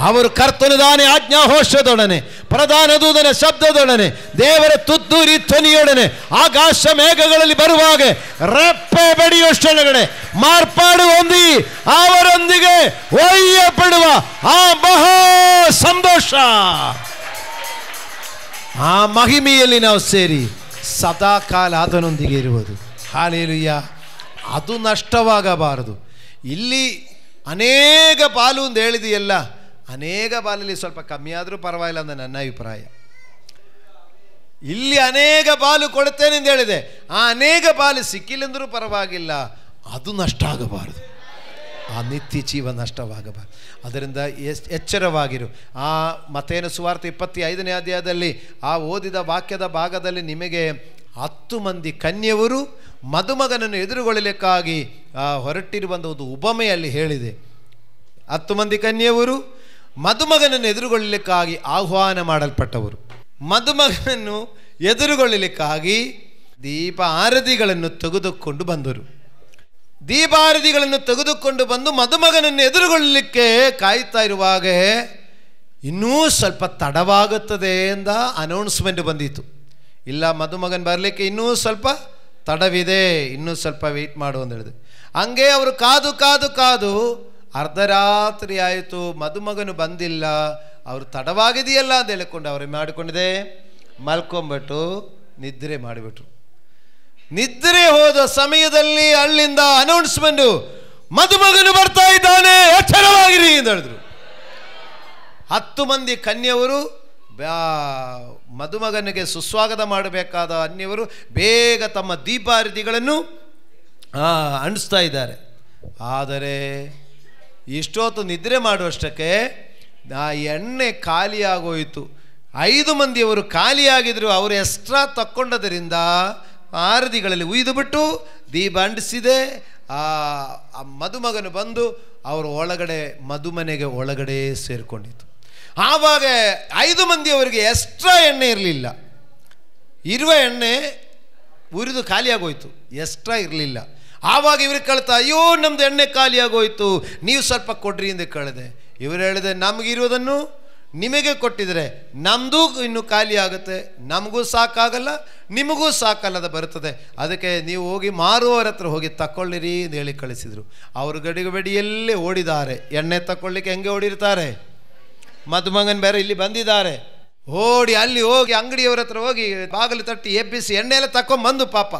[SPEAKER 1] ಅವರು ಕರ್ತನು ದಾನೆ ಆಜ್ಞಾಘೋಷದೊಡನೆ, ಪ್ರಧಾನ ದೂತನ ಶಬ್ದದೊಡನೆ, ದೇವರ ತುತ್ತೂರಿ ಧ್ವನಿಯೊಡನೆ ಆಕಾಶ ಮೇಘಗಳಲ್ಲಿ ಬರುವಾಗ ರೆಪ್ಪೆ ಬಡಿಯುವಷ್ಟೊಳಗಡೆ ಮಾರ್ಪಾಡು ಹೊಂದಿ ಅವರೊಂದಿಗೆ ಒಯ್ಯಪಡುವ ಆ ಮಹಾ ಸಂತೋಷ, ಆ ಮಹಿಮೆಯಲ್ಲಿ ನಾವು ಸೇರಿ ಸದಾಕಾಲ ಅದನೊಂದಿಗೆ ಇರುವುದು. ಹಲ್ಲೆಲೂಯಾ. ಅದು ನಷ್ಟವಾಗಬಾರದು. ಇಲ್ಲಿ ಅನೇಕ ಪಾಲು ಅಂತ ಹೇಳಿದೆಯಲ್ಲ, ಅನೇಕ ಪಾಲಲ್ಲಿ ಸ್ವಲ್ಪ ಕಮ್ಮಿ ಆದರೂ ಪರವಾಗಿಲ್ಲ ಅಂತ ನನ್ನ ಅಭಿಪ್ರಾಯ. ಇಲ್ಲಿ ಅನೇಕ ಪಾಲು ಕೊಡ್ತೇನೆ ಅಂತ ಹೇಳಿದೆ, ಆ ಅನೇಕ ಪಾಲು ಸಿಕ್ಕಿಲ್ಲಂದ್ರೂ ಪರವಾಗಿಲ್ಲ, ಅದು ನಷ್ಟ ಆಗಬಾರದು, ಆ ನಿತ್ಯ ಜೀವ ನಷ್ಟವಾಗಬಾರದು. ಅದರಿಂದ ಎಚ್ಚರವಾಗಿರು. ಆ ಮತ್ತೇನು ಸುವಾರ್ತೆ 25ನೇ ಅಧ್ಯಾಯದಲ್ಲಿ ಆ ಓದಿದ ವಾಕ್ಯದ ಭಾಗದಲ್ಲಿ ನಿಮಗೆ 10 ಮಂದಿ ಕನ್ಯೆಯರು ಮದುಮಗನನ್ನು ಎದುರುಗೊಳ್ಳಲಿಕ್ಕಾಗಿ ಹೊರಟಿರುವಂಥ ಒಂದು ಉಪಮೆಯಲ್ಲಿ ಹೇಳಿದೆ. 10 ಮಂದಿ ಕನ್ಯೆಯರು ಮದುಮಗನನ್ನು ಎದುರುಗೊಳ್ಳಲಿಕ್ಕಾಗಿ ಆಹ್ವಾನ ಮಾಡಲ್ಪಟ್ಟವರು. ಮದುಮಗನನ್ನು ಎದುರುಗೊಳ್ಳಲಿಕ್ಕಾಗಿ ದೀಪಾರತಿಗಳನ್ನು ತೆಗೆದುಕೊಂಡು ಬಂದರು. ದೀಪಾರತಿಗಳನ್ನು ತೆಗೆದುಕೊಂಡು ಬಂದು ಮದುಮಗನನ್ನು ಎದುರುಗೊಳ್ಳಲಿಕ್ಕೆ ಕಾಯ್ತಾ ಇರುವಾಗ ಇನ್ನೂ ಸ್ವಲ್ಪ ತಡವಾಗುತ್ತದೆ ಎಂದ ಅನೌನ್ಸ್ಮೆಂಟ್ ಬಂದಿತ್ತು. ಇಲ್ಲ, ಮದುಮಗನ ಬರಲಿಕ್ಕೆ ಇನ್ನೂ ಸ್ವಲ್ಪ ತಡವಿದೆ, ಇನ್ನೂ ಸ್ವಲ್ಪ ವೆಯ್ಟ್ ಮಾಡು ಅಂತ ಹೇಳಿದೆ. ಹಂಗೆ ಅವರು ಕಾದು ಅರ್ಧರಾತ್ರಿ ಆಯಿತು, ಮದುಮಗನು ಬಂದಿಲ್ಲ, ಅವರು ತಡವಾಗಿದೆಯಲ್ಲ ಅಂತ ಹೇಳಿಕೊಂಡು ಅವರು ಮಾಡಿಕೊಂಡಿದೆ, ಮಲ್ಕೊಂಬಿಟ್ಟು ನಿದ್ರೆ ಮಾಡಿಬಿಟ್ರು. ನಿದ್ರೆ ಹೋದ ಸಮಯದಲ್ಲಿ ಅಲ್ಲಿಂದ ಅನೌನ್ಸ್ಮೆಂಟು, ಮದುಮಗನು ಬರ್ತಾ ಇದ್ದಾನೆ, ಎಚ್ಚರವಾಗಿರಿ ಅಂತ ಹೇಳಿದ್ರು. 10 ಮಂದಿ ಕನ್ಯವರು ಮದುಮಗನಿಗೆ ಸುಸ್ವಾಗತ ಮಾಡಬೇಕಾದ ಅನ್ಯವರು ಬೇಗ ತಮ್ಮ ದೀಪಾರತಿಗಳನ್ನು ಅಂಟಿಸ್ತಾ ಇದ್ದಾರೆ. ಆದರೆ ಇಷ್ಟೊತ್ತು ನಿದ್ರೆ ಮಾಡುವಷ್ಟಕ್ಕೆ ಆ ಎಣ್ಣೆ ಖಾಲಿಯಾಗೋಯಿತು. 5 ಮಂದಿಯವರು ಖಾಲಿಯಾಗಿದ್ದರು. ಅವರು ಎಕ್ಸ್ಟ್ರಾ ತಕ್ಕೊಂಡದರಿಂದ ಆರತಿಗಳಲ್ಲಿ ಉಯ್ದು ಬಿಟ್ಟು ದೀಪ ಅಂಟಿಸಿದೆ. ಆ ಮದುಮಗನು ಬಂದು ಅವರು ಒಳಗಡೆ ಮದುಮನೆಗೆ ಒಳಗಡೆ ಸೇರಿಕೊಂಡಿತು. ಆವಾಗ 5 ಮಂದಿಯವರಿಗೆ ಎಕ್ಸ್ಟ್ರಾ ಎಣ್ಣೆ ಇರಲಿಲ್ಲ. ಇರುವ ಎಣ್ಣೆ ಉರಿದು ಖಾಲಿಯಾಗೋಯ್ತು, ಎಕ್ಸ್ಟ್ರಾ ಇರಲಿಲ್ಲ. ಆವಾಗ ಇವ್ರಿಗೆ ಕೇಳ್ತಾ, ಅಯ್ಯೋ ನಮ್ಮದು ಎಣ್ಣೆ ಖಾಲಿಯಾಗೋಯ್ತು, ನೀವು ಸ್ವಲ್ಪ ಕೊಡ್ರಿ ಎಂದು ಕೇಳಿದೆ. ಇವರು ಹೇಳಿದೆ, ನಮಗಿರೋದನ್ನು ನಿಮಗೆ ಕೊಟ್ಟಿದ್ರೆ ನಮ್ಮದು ಇನ್ನು ಖಾಲಿ ಆಗುತ್ತೆ, ನಮಗೂ ಸಾಕಾಗಲ್ಲ, ನಿಮಗೂ ಸಾಕಲ್ಲದ ಬರ್ತದೆ, ಅದಕ್ಕೆ ನೀವು ಹೋಗಿ ಮಾರುವವರ ಹತ್ರ ಹೋಗಿ ತಗೊಳ್ಳಿರಿ ಎಂದು ಹೇಳಿ ಕಳಿಸಿದರು. ಅವರು ಗಡಿಗಡಿಯಲ್ಲೇ ಓಡಿದ್ದಾರೆ. ಎಣ್ಣೆ ತಗೊಳ್ಳಿಕ್ಕೆ ಹೆಂಗೆ ಓಡಿರ್ತಾರೆ, ಮದುಮಗನ್ ಬೇರೆ ಇಲ್ಲಿ ಬಂದಿದ್ದಾರೆ. ಓಡಿ ಅಲ್ಲಿ ಹೋಗಿ ಅಂಗಡಿಯವರ ಹತ್ರ ಹೋಗಿ ಬಾಗಿಲು ತಟ್ಟಿ ಎಬ್ಬಿಸಿ ಎಣ್ಣೆ ಎಲ್ಲ ತಗೊಂಡ್ಬಂದು, ಪಾಪ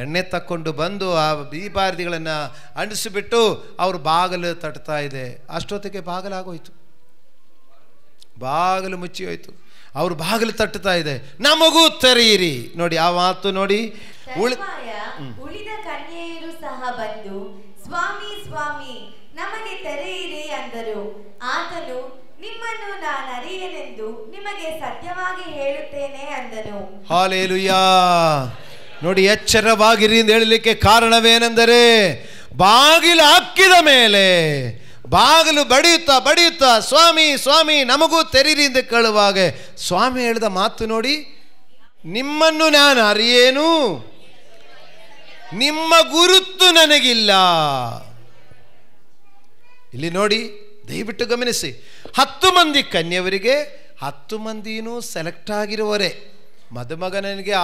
[SPEAKER 1] ಎಣ್ಣೆ ತಕ್ಕೊಂಡು ಬಂದು ಆ ದೀಪಾರತಿಗಳನ್ನು ಅಂಟಿಸಿಬಿಟ್ಟು ಅವರು ಬಾಗಿಲು ತಟ್ತಾ ಇದೆ. ಅಷ್ಟೊತ್ತಿಗೆ ಬಾಗಿಲಾಗೋಯ್ತು, ಬಾಗಿಲು ಮುಚ್ಚಿ ಹೋಯ್ತು. ಅವರು ಬಾಗಿಲು ತಟ್ಟುತ್ತಾ ಇದೆ, ನಮಗೂ ತೆರೆಯಿರಿ. ನೋಡಿ ಆ ಮಾತು ನೋಡಿ.
[SPEAKER 2] ಉಳಿದ ಕನ್ಯೆಯರು ಸಹ ಬಂದು, ಸ್ವಾಮಿ ಸ್ವಾಮಿ ನಮಗೆ ತೆರೆಯಿರಿ ಅಂದರು. ಆತನು, ನಿಮ್ಮನ್ನು ನಾನು ಅರಿಯನೆಂದು ನಿಮಗೆ ಸತ್ಯವಾಗಿ ಹೇಳುತ್ತೇನೆ ಅಂದನು.
[SPEAKER 1] ಹಾಲೆಲೂಯಾ. ನೋಡಿ, ಎಚ್ಚರವಾಗಿರಿ ಎಂದು ಹೇಳಲಿಕ್ಕೆ ಕಾರಣವೇನೆಂದರೆ, ಬಾಗಿಲು ಹಾಕಿದ ಮೇಲೆ ಬಾಗಿಲು ಬಡಿಯುತ್ತಾ ಸ್ವಾಮಿ ಸ್ವಾಮಿ ನಮಗೂ ತೆರೀರಿ ಎಂದು ಕೇಳುವಾಗ ಸ್ವಾಮಿ ಹೇಳಿದ ಮಾತು ನೋಡಿ, ನಿಮ್ಮನ್ನು ನಾನು ಅರಿಯೇನು, ನಿಮ್ಮ ಗುರುತು ನನಗಿಲ್ಲ. ಇಲ್ಲಿ ನೋಡಿ, ದಯವಿಟ್ಟು ಗಮನಿಸಿ. 10 ಮಂದಿ ಕನ್ಯವರಿಗೆ 10 ಮಂದಿನೂ ಸೆಲೆಕ್ಟ್ ಆಗಿರುವವರೇ. ಮದುಮಗನಿಗೆ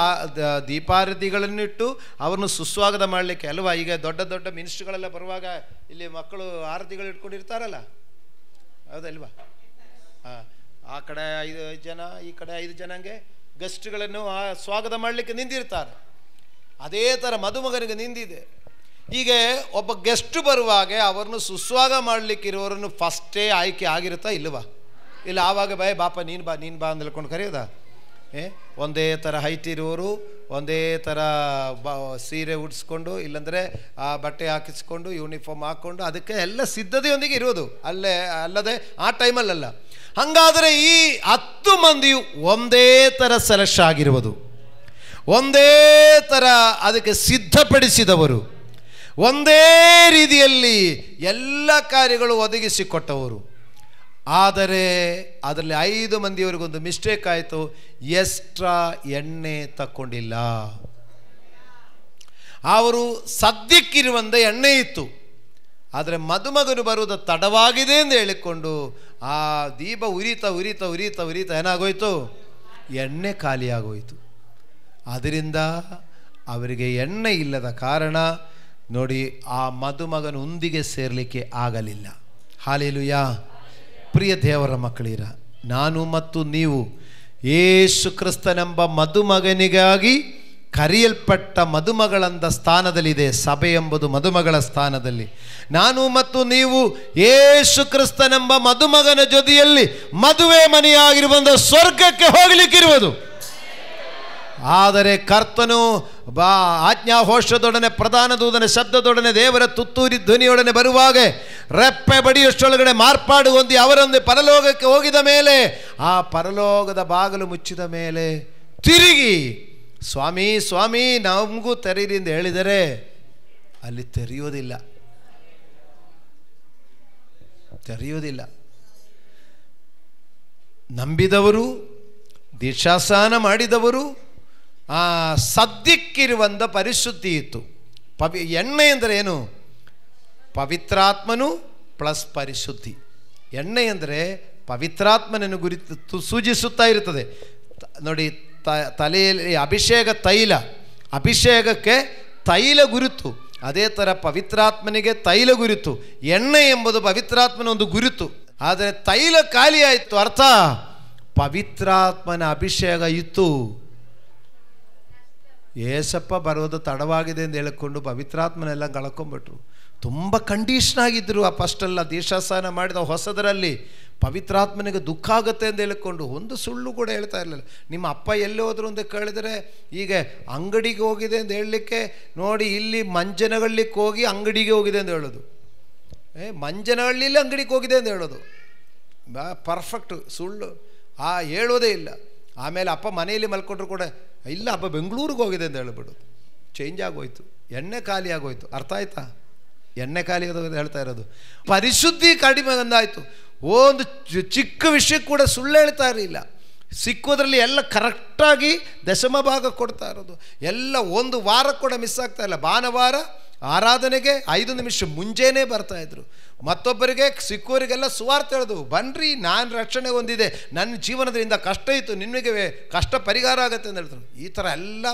[SPEAKER 1] ದೀಪಾರತಿಗಳನ್ನಿಟ್ಟು ಅವರನ್ನು ಸುಸ್ವಾಗತ ಮಾಡಲಿಕ್ಕೆ ಅಲ್ವಾ. ಈಗ ದೊಡ್ಡ ದೊಡ್ಡ ಮಿನಿಸ್ಟ್ರಿಗಳೆಲ್ಲ ಬರುವಾಗ ಇಲ್ಲಿ ಮಕ್ಕಳು ಆರತಿಗಳು ಇಟ್ಕೊಂಡಿರ್ತಾರಲ್ಲ, ಹೌದಲ್ವಾ? ಆ ಕಡೆ 5 ಜನ, ಈ ಕಡೆ 5 ಜನಂಗೆ ಗೆಸ್ಟ್ಗಳನ್ನು ಸ್ವಾಗತ ಮಾಡಲಿಕ್ಕೆ ನಿಂದಿರ್ತಾರೆ. ಅದೇ ಥರ ಮದುಮಗನಿಗೆ ನಿಂದಿದೆ. ಹೀಗೆ ಒಬ್ಬ ಗೆಸ್ಟ್ ಬರುವಾಗ ಅವರನ್ನು ಸುಸ್ವಾಗತ ಮಾಡಲಿಕ್ಕಿರೋರನ್ನು ಫಸ್ಟೇ ಆಯ್ಕೆ ಆಗಿರುತ್ತಾ ಇಲ್ವಾ? ಇಲ್ಲ, ಆವಾಗ ಬಾಪ ನೀನು ಬಾ ಅಂತ ಹೇಳ್ಕೊಂಡು ಕರೆಯೋದಾ? ಒಂದೇ ಥರ ಹೈಟ್ ಇರುವವರು, ಒಂದೇ ಥರ ಸೀರೆ ಉಡಿಸ್ಕೊಂಡು, ಇಲ್ಲಾಂದರೆ ಆ ಬಟ್ಟೆ ಹಾಕಿಸ್ಕೊಂಡು, ಯೂನಿಫಾರ್ಮ್ ಹಾಕ್ಕೊಂಡು, ಅದಕ್ಕೆ ಎಲ್ಲ ಸಿದ್ಧತೆಯೊಂದಿಗೆ ಇರೋದು ಅಲ್ಲದೆ ಆ ಟೈಮಲ್ಲ. ಹಾಗಾದರೆ ಈ 10 ಮಂದಿಯು ಒಂದೇ ಥರ ಸೆಲೆಕ್ಷನ್ ಆಗಿರುವುದು, ಒಂದೇ ಥರ ಅದಕ್ಕೆ ಸಿದ್ಧಪಡಿಸಿದವರು, ಒಂದೇ ರೀತಿಯಲ್ಲಿ ಎಲ್ಲ ಕಾರ್ಯಗಳು ಒದಗಿಸಿಕೊಟ್ಟವರು. ಆದರೆ ಅದರಲ್ಲಿ 5 ಮಂದಿಯವರಿಗೊಂದು ಮಿಸ್ಟೇಕ್ ಆಯಿತು, ಎಕ್ಸ್ಟ್ರಾ ಎಣ್ಣೆ ತಕ್ಕೊಂಡಿಲ್ಲ. ಅವರು ಸದ್ಯಕ್ಕಿರುವಂಥ ಎಣ್ಣೆ ಇತ್ತು, ಆದರೆ ಮದುಮಗನು ಬರುವುದು ತಡವಾಗಿದೆ ಎಂದು ಹೇಳಿಕೊಂಡು ಆ ದೀಪ ಉರಿತಾ ಏನಾಗೋಯ್ತು, ಎಣ್ಣೆ ಖಾಲಿಯಾಗೋಯಿತು. ಅದರಿಂದ ಅವರಿಗೆ ಎಣ್ಣೆ ಇಲ್ಲದ ಕಾರಣ ನೋಡಿ, ಆ ಮದುಮಗನ ಉಂದಿಗೆ ಸೇರಲಿಕ್ಕೆ ಆಗಲಿಲ್ಲ. ಹಾಲೆಲೂಯಾ. ಪ್ರಿಯ ದೇವರ ಮಕ್ಕಳಿರ, ನಾನು ಮತ್ತು ನೀವು ಯೇಸು ಕ್ರಿಸ್ತನೆಂಬ ಮದುಮಗನಿಗಾಗಿ ಕರೆಯಲ್ಪಟ್ಟ ಮದುಮಗಳಂದ ಸ್ಥಾನದಲ್ಲಿದೆ. ಸಭೆ ಎಂಬುದು ಮದುಮಗಳ ಸ್ಥಾನದಲ್ಲಿ. ನಾನು ಮತ್ತು ನೀವು ಯೇಸು ಕ್ರಿಸ್ತನೆಂಬ ಮದುಮಗನ ಜೊತೆಯಲ್ಲಿ ಮದುವೆ ಮನೆಯಾಗಿರುವಂಥ ಸ್ವರ್ಗಕ್ಕೆ ಹೋಗಲಿಕ್ಕಿರುವುದು. ಆದರೆ ಕರ್ತನು ಆಜ್ಞಾಘೋಷದೊಡನೆ, ಪ್ರಧಾನ ದೂತನ ಶಬ್ದದೊಡನೆ, ದೇವರ ತುತ್ತೂರಿ ಧ್ವನಿಯೊಡನೆ ಬರುವಾಗ ರೆಪ್ಪೆ ಬಡಿಯಷ್ಟೊಳಗಡೆ ಮಾರ್ಪಾಡು ಹೊಂದಿ ಅವರೊಂದು ಪರಲೋಕಕ್ಕೆ ಹೋಗಿದ ಮೇಲೆ, ಆ ಪರಲೋಕದ ಬಾಗಿಲು ಮುಚ್ಚಿದ ಮೇಲೆ ತಿರುಗಿ ಸ್ವಾಮಿ ಸ್ವಾಮಿ ನಮಗೂ ತೆರೀರಿ ಎಂದು ಹೇಳಿದರೆ ಅಲ್ಲಿ ತೆರೆಯುವುದಿಲ್ಲ. ನಂಬಿದವರು, ದೀಕ್ಷಾಸ್ನಾನ ಮಾಡಿದವರು, ಸದ್ಯಕ್ಕಿರುವಂಥ ಪರಿಶುದ್ಧಿ ಇತ್ತು. ಎಣ್ಣೆ ಅಂದರೆ ಏನು? ಪವಿತ್ರಾತ್ಮನು ಪ್ಲಸ್ ಪರಿಶುದ್ಧಿ. ಎಣ್ಣೆ ಅಂದರೆ ಪವಿತ್ರಾತ್ಮನನ್ನು ಗುರಿತು ಸೂಚಿಸುತ್ತಾ ಇರುತ್ತದೆ. ನೋಡಿ, ತಲೆಯಲ್ಲಿ ಅಭಿಷೇಕಕ್ಕೆ ತೈಲ ಗುರುತು, ಅದೇ ಥರ ಪವಿತ್ರಾತ್ಮನಿಗೆ ತೈಲ ಗುರುತು, ಎಣ್ಣೆ ಎಂಬುದು ಪವಿತ್ರಾತ್ಮನ ಒಂದು ಗುರುತು. ಆದರೆ ತೈಲ ಖಾಲಿ ಆಯಿತು, ಅರ್ಥ ಪವಿತ್ರಾತ್ಮನ ಅಭಿಷೇಕ ಇತ್ತು. ಏಸಪ್ಪ ಬರೋದು ತಡವಾಗಿದೆ ಎಂದು ಹೇಳಿಕೊಂಡು ಪವಿತ್ರಾತ್ಮನೆಲ್ಲ ಕಳ್ಕೊಂಡ್ಬಿಟ್ರು. ತುಂಬ ಕಂಡೀಷನ್ ಆಗಿದ್ದರು ಆ ಫಸ್ಟೆಲ್ಲ ದೀಕ್ಷಾಸ್ನಾನ ಮಾಡಿದ ಹೊಸದರಲ್ಲಿ. ಪವಿತ್ರಾತ್ಮನಿಗೆ ದುಃಖ ಆಗುತ್ತೆ ಅಂತ ಹೇಳಿಕೊಂಡು ಒಂದು ಸುಳ್ಳು ಕೂಡ ಹೇಳ್ತಾ ಇರಲಿಲ್ಲ. ನಿಮ್ಮ ಅಪ್ಪ ಎಲ್ಲಿ ಹೋದ್ರು ಅಂತ ಕೇಳಿದರೆ, ಈಗ ಅಂಗಡಿಗೆ ಹೋಗಿದೆ ಅಂತ ಹೇಳಲಿಕ್ಕೆ ನೋಡಿ, ಇಲ್ಲಿ ಮಂಜನಹಳ್ಳಿಗೆ ಹೋಗಿ ಅಂಗಡಿಗೆ ಹೋಗಿದೆ ಅಂತ ಹೇಳೋದು, ಮಂಜನಹಳ್ಳಿಲಿ ಅಂಗಡಿಗೆ ಹೋಗಿದೆ ಅಂತ ಹೇಳೋದು ಪರ್ಫೆಕ್ಟ್ ಸುಳ್ಳು, ಹೇಳೋದೇ ಇಲ್ಲ. ಆಮೇಲೆ ಅಪ್ಪ ಮನೆಯಲ್ಲಿ ಮಲ್ಕೊಂಡ್ರು ಕೂಡ ಇಲ್ಲ ಅಪ್ಪ ಬೆಂಗಳೂರಿಗೆ ಹೋಗಿದೆ ಅಂತ ಹೇಳ್ಬಿಡೋದು. ಚೇಂಜ್ ಆಗೋಯ್ತು, ಎಣ್ಣೆ ಖಾಲಿ ಆಗೋಯ್ತು. ಅರ್ಥ ಆಯ್ತಾ? ಎಣ್ಣೆ ಖಾಲಿ ಆಗೋದು ಹೇಳ್ತಾ ಇರೋದು. ಪರಿಶುದ್ಧಿ ಕಡಿಮೆ ಅಂದಾಯಿತು. ಒಂದು ಚಿಕ್ಕ ವಿಷಯಕ್ಕೆ ಕೂಡ ಸುಳ್ಳು ಹೇಳ್ತಾ ಇರಲಿಲ್ಲ. ಸಿಕ್ಕೋದ್ರಲ್ಲಿ ಎಲ್ಲ ಕರೆಕ್ಟಾಗಿ ದಶಮ ಭಾಗ ಕೊಡ್ತಾ ಇರೋದು. ಎಲ್ಲ ಒಂದು ವಾರ ಕೂಡ ಮಿಸ್ ಆಗ್ತಾ ಇಲ್ಲ. ಭಾನುವಾರ ಆರಾಧನೆಗೆ 5 ನಿಮಿಷ ಮುಂಚೆನೇ ಬರ್ತಾಯಿದ್ರು. ಮತ್ತೊಬ್ಬರಿಗೆ ಸಿಕ್ಕೋರಿಗೆಲ್ಲ ಸುವಾರ್ತೆ ಹೇಳೋದು, ಬನ್ನಿರಿ ನಾನು ರಕ್ಷಣೆ ಹೊಂದಿದೆ, ನನ್ನ ಜೀವನದಿಂದ ಕಷ್ಟ ಇತ್ತು, ನಿಮಗೆ ಕಷ್ಟ ಪರಿಹಾರ ಆಗುತ್ತೆ ಅಂತ ಹೇಳ್ತಾರೆ. ಈ ಥರ ಎಲ್ಲ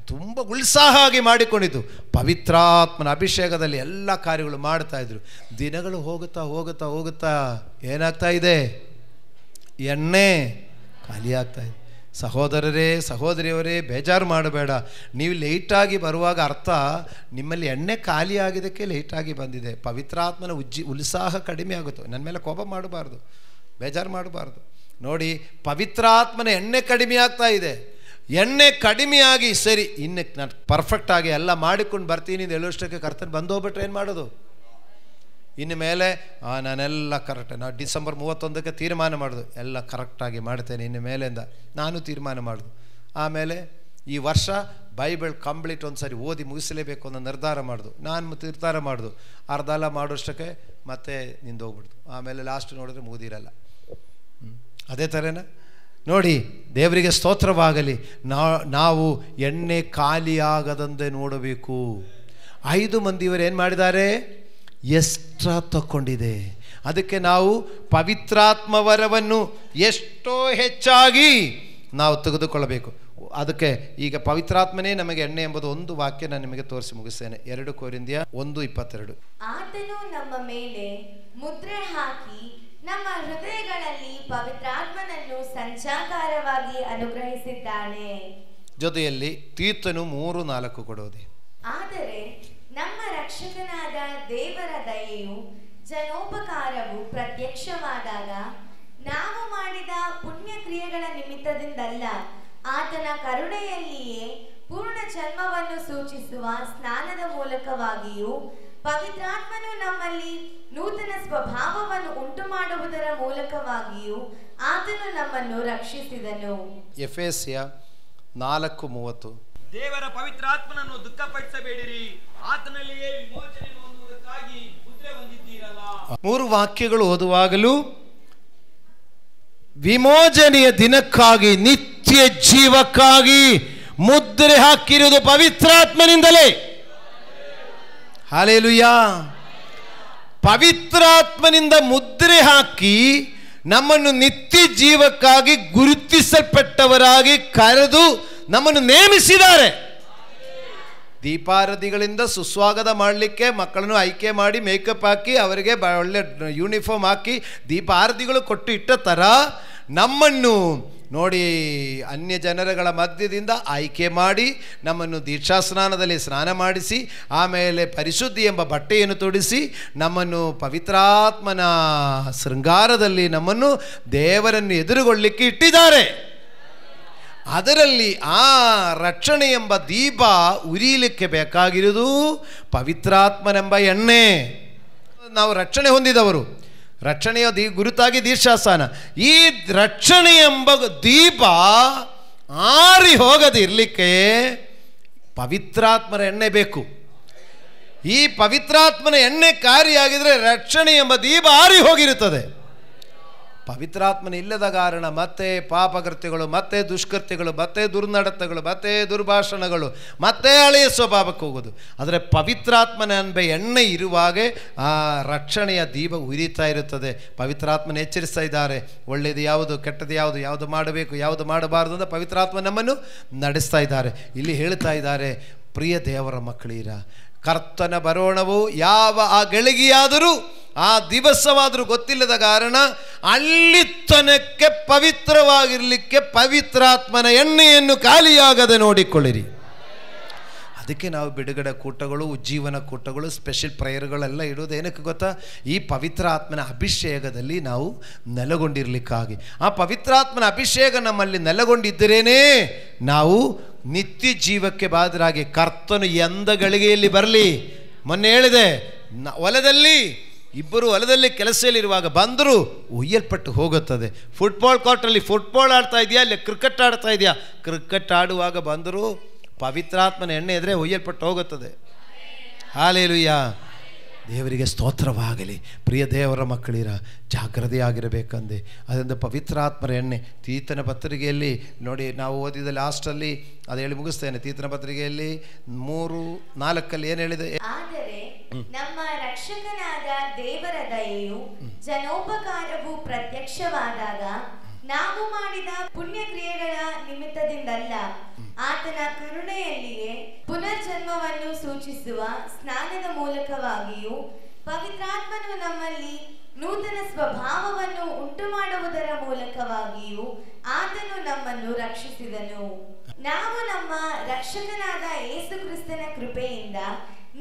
[SPEAKER 1] ತುಂಬ ಉತ್ಸಾಹ ಆಗಿ ಮಾಡಿಕೊಂಡಿದ್ದು. ಪವಿತ್ರಾತ್ಮನ ಅಭಿಷೇಕದಲ್ಲಿ ಎಲ್ಲ ಕಾರ್ಯಗಳು ಮಾಡ್ತಾಯಿದ್ರು. ದಿನಗಳು ಹೋಗುತ್ತಾ ಹೋಗುತ್ತಾ ಹೋಗುತ್ತಾ ಏನಾಗ್ತಾ ಇದೆ? ಎಣ್ಣೆ ಖಾಲಿ ಆಗ್ತಾಯಿದೆ. ಸಹೋದರರೇ ಸಹೋದರಿಯವರೇ, ಬೇಜಾರು ಮಾಡಬೇಡ. ನೀವು ಲೇಟಾಗಿ ಬರುವಾಗ ಅರ್ಥ ನಿಮ್ಮಲ್ಲಿ ಎಣ್ಣೆ ಖಾಲಿ ಆಗಿದ್ದಕ್ಕೆ ಲೇಟಾಗಿ ಬಂದಿದೆ. ಪವಿತ್ರಾತ್ಮನ ಉತ್ಸಾಹ ಕಡಿಮೆ ಆಗುತ್ತೆ. ನನ್ನ ಮೇಲೆ ಕೋಪ ಮಾಡಬಾರ್ದು, ಬೇಜಾರು ಮಾಡಬಾರ್ದು. ನೋಡಿ, ಪವಿತ್ರಾತ್ಮನ ಎಣ್ಣೆ ಕಡಿಮೆ ಆಗ್ತಾ ಇದೆ. ಎಣ್ಣೆ ಕಡಿಮೆಯಾಗಿ ಸರಿ ಇನ್ನು ನಾನು ಪರ್ಫೆಕ್ಟಾಗಿ ಎಲ್ಲ ಮಾಡಿಕೊಂಡು ಬರ್ತೀನಿ ಅಂತ ಹೇಳೋಷ್ಟಕ್ಕೆ ಕರ್ತನ ಬಂದು ಹೋಗ್ಬಿಟ್ರೆ ಏನು ಮಾಡೋದು? ಇನ್ನು ಮೇಲೆ ನಾನೆಲ್ಲ ಕರೆಕ್ಟ್, ನಾನು ಡಿಸೆಂಬರ್ 31ಕ್ಕೆ ತೀರ್ಮಾನ ಮಾಡೋದು, ಎಲ್ಲ ಕರೆಕ್ಟಾಗಿ ಮಾಡ್ತೇನೆ ಇನ್ನು ಮೇಲಿಂದ ನಾನು ತೀರ್ಮಾನ ಮಾಡೋದು. ಆಮೇಲೆ ಈ ವರ್ಷ ಬೈಬಲ್ ಕಂಪ್ಲೀಟ್ ಒಂದು ಸರಿ ಓದಿ ಮುಗಿಸಲೇಬೇಕು ಅನ್ನೋ ನಿರ್ಧಾರ ಮಾಡೋದು. ನಾನು ನಿರ್ಧಾರ ಮಾಡೋದು, ಅರ್ಧ ಎಲ್ಲ ಮಾಡೋಷ್ಟಕ್ಕೆ ಮತ್ತೆ ನಿಂದು ಹೋಗ್ಬಿಡ್ತು. ಆಮೇಲೆ ಲಾಸ್ಟ್ ನೋಡಿದ್ರೆ ಮುಗಿದಿರಲ್ಲ. ಅದೇ ಥರನ ನೋಡಿ, ದೇವರಿಗೆ ಸ್ತೋತ್ರವಾಗಲಿ. ನಾವು ಎಣ್ಣೆ ಖಾಲಿಯಾಗದಂತೆ ನೋಡಬೇಕು. 5 ಮಂದಿಯವರು ಏನು ಮಾಡಿದ್ದಾರೆ? ಎಕ್ಸ್ಟ್ರಾ ತಗೊಂಡಿದೆ. ಅದಕ್ಕೆ ನಾವು ಪವಿತ್ರಾತ್ಮ ವರವನ್ನು ಎಷ್ಟೋ ಹೆಚ್ಚಾಗಿ ನಾವು ತೆಗೆದುಕೊಳ್ಳಬೇಕು. ಅದಕ್ಕೆ ಈಗ ಪವಿತ್ರಾತ್ಮನೇ ನಮಗೆ ಎಣ್ಣೆ ಎಂಬುದು ಒಂದು ವಾಕ್ಯ ನಾನು ನಿಮಗೆ ತೋರಿಸಿ ಮುಗಿಸ್ತೇನೆ. 2 ಕೊರಿಂಥಿಯ 1:22.
[SPEAKER 2] ಆತನು ನಮ್ಮ ಮೇಲೆ ಮುದ್ರೆ ಹಾಕಿ ನಮ್ಮ ಹೃದಯಗಳಲ್ಲಿ ಪವಿತ್ರಾತ್ಮನನ್ನು ಸಂಚಾಕಾರವಾಗಿ ಅನುಗ್ರಹಿಸಿದ್ದಾನೆ.
[SPEAKER 1] ಜೊತೆಯಲ್ಲಿ ತೀತನು 3:4 ಕೊಡೋದೆ.
[SPEAKER 2] ಆದರೆ ನಮ್ಮ ರಕ್ಷಕನಾದ ದೇವರ ದಯೆಯು ಜನೋಪಕಾರವು ಪ್ರತ್ಯಕ್ಷವಾದಾಗ ನಾವು ಮಾಡಿದ ಪುಣ್ಯ ಕ್ರಿಯೆಗಳ ನಿಮಿತ್ತದಿಂದಲ್ಲ, ಆತನ ಕರುಣೆಯಲ್ಲಿಯೇ ಪೂರ್ಣ ಜನ್ಮವನ್ನು ಸೂಚಿಸುವ ಸ್ನಾನದ ಮೂಲಕವಾಗಿಯೂ ಪವಿತ್ರಾತ್ಮನು ನಮ್ಮಲ್ಲಿ ನೂತನ ಸ್ವಭಾವವನ್ನು ಉಂಟು ಮಾಡುವುದರ ಮೂಲಕವಾಗಿಯೂ ಆತನು ನಮ್ಮನ್ನು ರಕ್ಷಿಸಿದನು.
[SPEAKER 1] ಎಫೆಸ್ಯ 4:30.
[SPEAKER 4] ದೇವರ ಪವಿತ್ರಾತ್ಮನನ್ನು ದುಃಖಪಡಿಸಬೇಡಿರಿ, ಆತನಲ್ಲಿಯೇ ವಿಮೋಚನೆ ಹೊಂದುವುದಕ್ಕಾಗಿ ಮುದ್ರೆ ಹೊಂದಿದ್ದೀರಲ್ಲ.
[SPEAKER 1] 3 ವಾಕ್ಯಗಳು ಓದುವಾಗಲೂ ವಿಮೋಚನೆಯ ದಿನಕ್ಕಾಗಿ, ನಿತ್ಯ ಜೀವಕ್ಕಾಗಿ ಮುದ್ರೆ ಹಾಕಿರುವುದು ಪವಿತ್ರಾತ್ಮನಿಂದಲೇ. ಹಲ್ಲೆಲೂಯಾ. ಪವಿತ್ರಾತ್ಮನಿಂದ ಮುದ್ರೆ ಹಾಕಿ ನಮ್ಮನ್ನು ನಿತ್ಯ ಜೀವಕ್ಕಾಗಿ ಗುರುತಿಸಲ್ಪಟ್ಟವರಾಗಿ ಕರೆದು ನಮ್ಮನ್ನು ನೇಮಿಸಿದ್ದಾರೆ. ದೀಪಾರತಿಗಳಿಂದ ಸುಸ್ವಾಗತ ಮಾಡಲಿಕ್ಕೆ ಮಕ್ಕಳನ್ನು ಆಯ್ಕೆ ಮಾಡಿ ಮೇಕಪ್ ಹಾಕಿ ಅವರಿಗೆ ಒಳ್ಳೆ ಯೂನಿಫಾರ್ಮ್ ಹಾಕಿ ದೀಪಾರತಿಗಳು ಕೊಟ್ಟು ಇಟ್ಟ ಥರ ನಮ್ಮನ್ನು ನೋಡಿ ಅನ್ಯ ಜನರುಗಳ ಮಧ್ಯದಿಂದ ಆಯ್ಕೆ ಮಾಡಿ ನಮ್ಮನ್ನು ದೀಕ್ಷಾಸ್ನಾನದಲ್ಲಿ ಸ್ನಾನ ಮಾಡಿಸಿ ಆಮೇಲೆ ಪರಿಶುದ್ಧಿ ಎಂಬ ಬಟ್ಟೆಯನ್ನು ತೊಡಿಸಿ ನಮ್ಮನ್ನು ಪವಿತ್ರಾತ್ಮನ ಶೃಂಗಾರದಲ್ಲಿ ನಮ್ಮನ್ನು ದೇವರನ್ನು ಎದುರುಗೊಳ್ಳಲಿಕ್ಕೆ ಇಟ್ಟಿದ್ದಾರೆ. ಅದರಲ್ಲಿ ಆ ರಕ್ಷಣೆ ಎಂಬ ದೀಪ ಉರಿಯಲಿಕ್ಕೆ ಬೇಕಾಗಿರುವುದು ಪವಿತ್ರಾತ್ಮನೆಂಬ ಎಣ್ಣೆ. ನಾವು ರಕ್ಷಣೆ ಹೊಂದಿದವರು, ರಕ್ಷಣೆಯ ಗುರುತಾಗಿ ದೀಕ್ಷಾಸ್ನಾನ. ಈ ರಕ್ಷಣೆ ಎಂಬ ದೀಪ ಆರಿ ಹೋಗದಿರಲಿಕ್ಕೆ ಪವಿತ್ರಾತ್ಮನ ಎಣ್ಣೆ ಬೇಕು. ಈ ಪವಿತ್ರಾತ್ಮನ ಎಣ್ಣೆ ಕಾರ್ಯಾಗಿದ್ರೆ ರಕ್ಷಣೆ ಎಂಬ ದೀಪ ಆರಿ ಹೋಗಿರುತ್ತದೆ. ಪವಿತ್ರಾತ್ಮನ ಇಲ್ಲದ ಕಾರಣ ಮತ್ತೆ ಪಾಪಕೃತ್ಯಗಳು, ಮತ್ತೆ ದುಷ್ಕೃತ್ಯಗಳು, ಮತ್ತೆ ದುರ್ನಡತೆಗಳು, ಮತ್ತೆ ದುರ್ಭಾಷಣಗಳು, ಮತ್ತೆ ಹಳೆಯ ಸ್ವಭಾವಕ್ಕೆ ಹೋಗೋದು. ಆದರೆ ಪವಿತ್ರಾತ್ಮನ ಎಂಬ ಎಣ್ಣೆ ಇರುವಾಗ ಆ ರಕ್ಷಣೆಯ ದೀಪ ಉರಿತಾ ಇರುತ್ತದೆ. ಪವಿತ್ರಾತ್ಮನ ಎಚ್ಚರಿಸ್ತಾ ಇದ್ದಾರೆ, ಒಳ್ಳೆಯದು ಯಾವುದು, ಕೆಟ್ಟದ್ದು ಯಾವುದು, ಯಾವುದು ಮಾಡಬೇಕು, ಯಾವುದು ಮಾಡಬಾರ್ದು ಅಂತ ಪವಿತ್ರಾತ್ಮ ನಮ್ಮನ್ನು ನಡೆಸ್ತಾ ಇದ್ದಾರೆ. ಇಲ್ಲಿ ಹೇಳ್ತಾ ಇದ್ದಾರೆ, ಪ್ರಿಯ ದೇವರ ಮಕ್ಕಳೀರ, ಕರ್ತನ ಬರೋಣವು ಯಾವ ಆ ಗಳಿಗೆಯಾದರೂ ಆ ದಿವಸವಾದರೂ ಗೊತ್ತಿಲ್ಲದ ಕಾರಣ ಅಲ್ಲಿ ತನಕ್ಕೆ ಪವಿತ್ರವಾಗಿರಲಿಕ್ಕೆ ಪವಿತ್ರಾತ್ಮನ ಎಣ್ಣೆಯನ್ನು ಖಾಲಿಯಾಗದೆ ನೋಡಿಕೊಳ್ಳಿರಿ. ಅದಕ್ಕೆ ನಾವು ಬಿಡುಗಡೆ ಕೂಟಗಳು, ಉಜ್ಜೀವನ ಕೂಟಗಳು, ಸ್ಪೆಷಲ್ ಪ್ರೇಯರ್ಗಳೆಲ್ಲ ಇಡೋದು ಏನಕ್ಕೆ ಗೊತ್ತಾ? ಈ ಪವಿತ್ರಾತ್ಮನ ಅಭಿಷೇಕದಲ್ಲಿ ನಾವು ನೆಲೆಗೊಂಡಿರಲಿಕ್ಕಾಗಿ. ಆ ಪವಿತ್ರಾತ್ಮನ ಅಭಿಷೇಕ ನಮ್ಮಲ್ಲಿ ನೆಲೆಗೊಂಡಿದ್ದರೇನೇ ನಾವು ನಿತ್ಯ ಜೀವಕ್ಕೆ ಬಾದರಾಗಿ. ಕರ್ತನು ಎಂದ ಗಳಿಗೆಯಲ್ಲಿ ಬರಲಿ, ಮೊನ್ನೆ ಹೇಳಿದೆ, ಹೊಲದಲ್ಲಿ ಇಬ್ಬರು ಹೊಲದಲ್ಲಿ ಕೆಲಸದಲ್ಲಿರುವಾಗ ಬಂದರೂ ಒಯ್ಯಲ್ಪಟ್ಟು ಹೋಗುತ್ತದೆ. ಫುಟ್ಬಾಲ್ ಕೋರ್ಟಲ್ಲಿ ಫುಟ್ಬಾಲ್ ಆಡ್ತಾ ಇದೆಯಾ, ಇಲ್ಲ ಕ್ರಿಕೆಟ್ ಆಡ್ತಾ ಇದೆಯಾ, ಕ್ರಿಕೆಟ್ ಆಡುವಾಗ ಬಂದರೂ ಪವಿತ್ರಾತ್ಮನ ಎಣ್ಣೆ ಇದ್ದರೆ ಒಯ್ಯಲ್ಪಟ್ಟು ಹೋಗುತ್ತದೆ. ಹಾಲೆಲೂಯ, ದೇವರಿಗೆ ಸ್ತೋತ್ರವಾಗಲಿ. ಪ್ರಿಯ ದೇವರ ಮಕ್ಕಳಿರ, ಜಾಗ್ರತೆಯಾಗಿರಬೇಕಂದೆ. ಅದರಿಂದ ಪವಿತ್ರಾತ್ಮರ ಎಣ್ಣೆ ತೀತನ ಪತ್ರಿಕೆಯಲ್ಲಿ ನೋಡಿ, ನಾವು ಓದಿದ ಲಾಸ್ಟಲ್ಲಿ ಅದು ಹೇಳಿ ಮುಗಿಸ್ತೇನೆ. ತೀತನ ಪತ್ರಿಕೆಯಲ್ಲಿ 3:4 ಏನು ಹೇಳಿದೆ?
[SPEAKER 2] ಆದರೆ ನಮ್ಮ ರಕ್ಷಕನಾದ ದೇವರ ದಯೆಯು ಜನೋಪಕಾರವು ಪ್ರತ್ಯಕ್ಷವಾದಾಗ ನಾವು ಮಾಡಿದ ಪುಣ್ಯ ಕ್ರಿಯೆಗಳ ನಿಮಿತ್ತದಿಂದಲ್ಲ, ಆತನ ಕರುಣೆಯಲ್ಲಿಯೇ ಪುನರ್ಜನ್ಮವನ್ನು ಸೂಚಿಸುವ ಸ್ನಾನದ ಮೂಲಕವಾಗಿಯೂ ಪವಿತ್ರಾತ್ಮನು ನಮ್ಮಲ್ಲಿ ನೂತನ ಸ್ವಭಾವವನ್ನು ಉಂಟು ಮಾಡುವುದರ ಮೂಲಕವಾಗಿಯೂ ಆತನು ನಮ್ಮನ್ನು ರಕ್ಷಿಸಿದನು. ನಾವು ನಮ್ಮ ರಕ್ಷಕನಾದ ಯೇಸು ಕ್ರಿಸ್ತನ ಕೃಪೆಯಿಂದ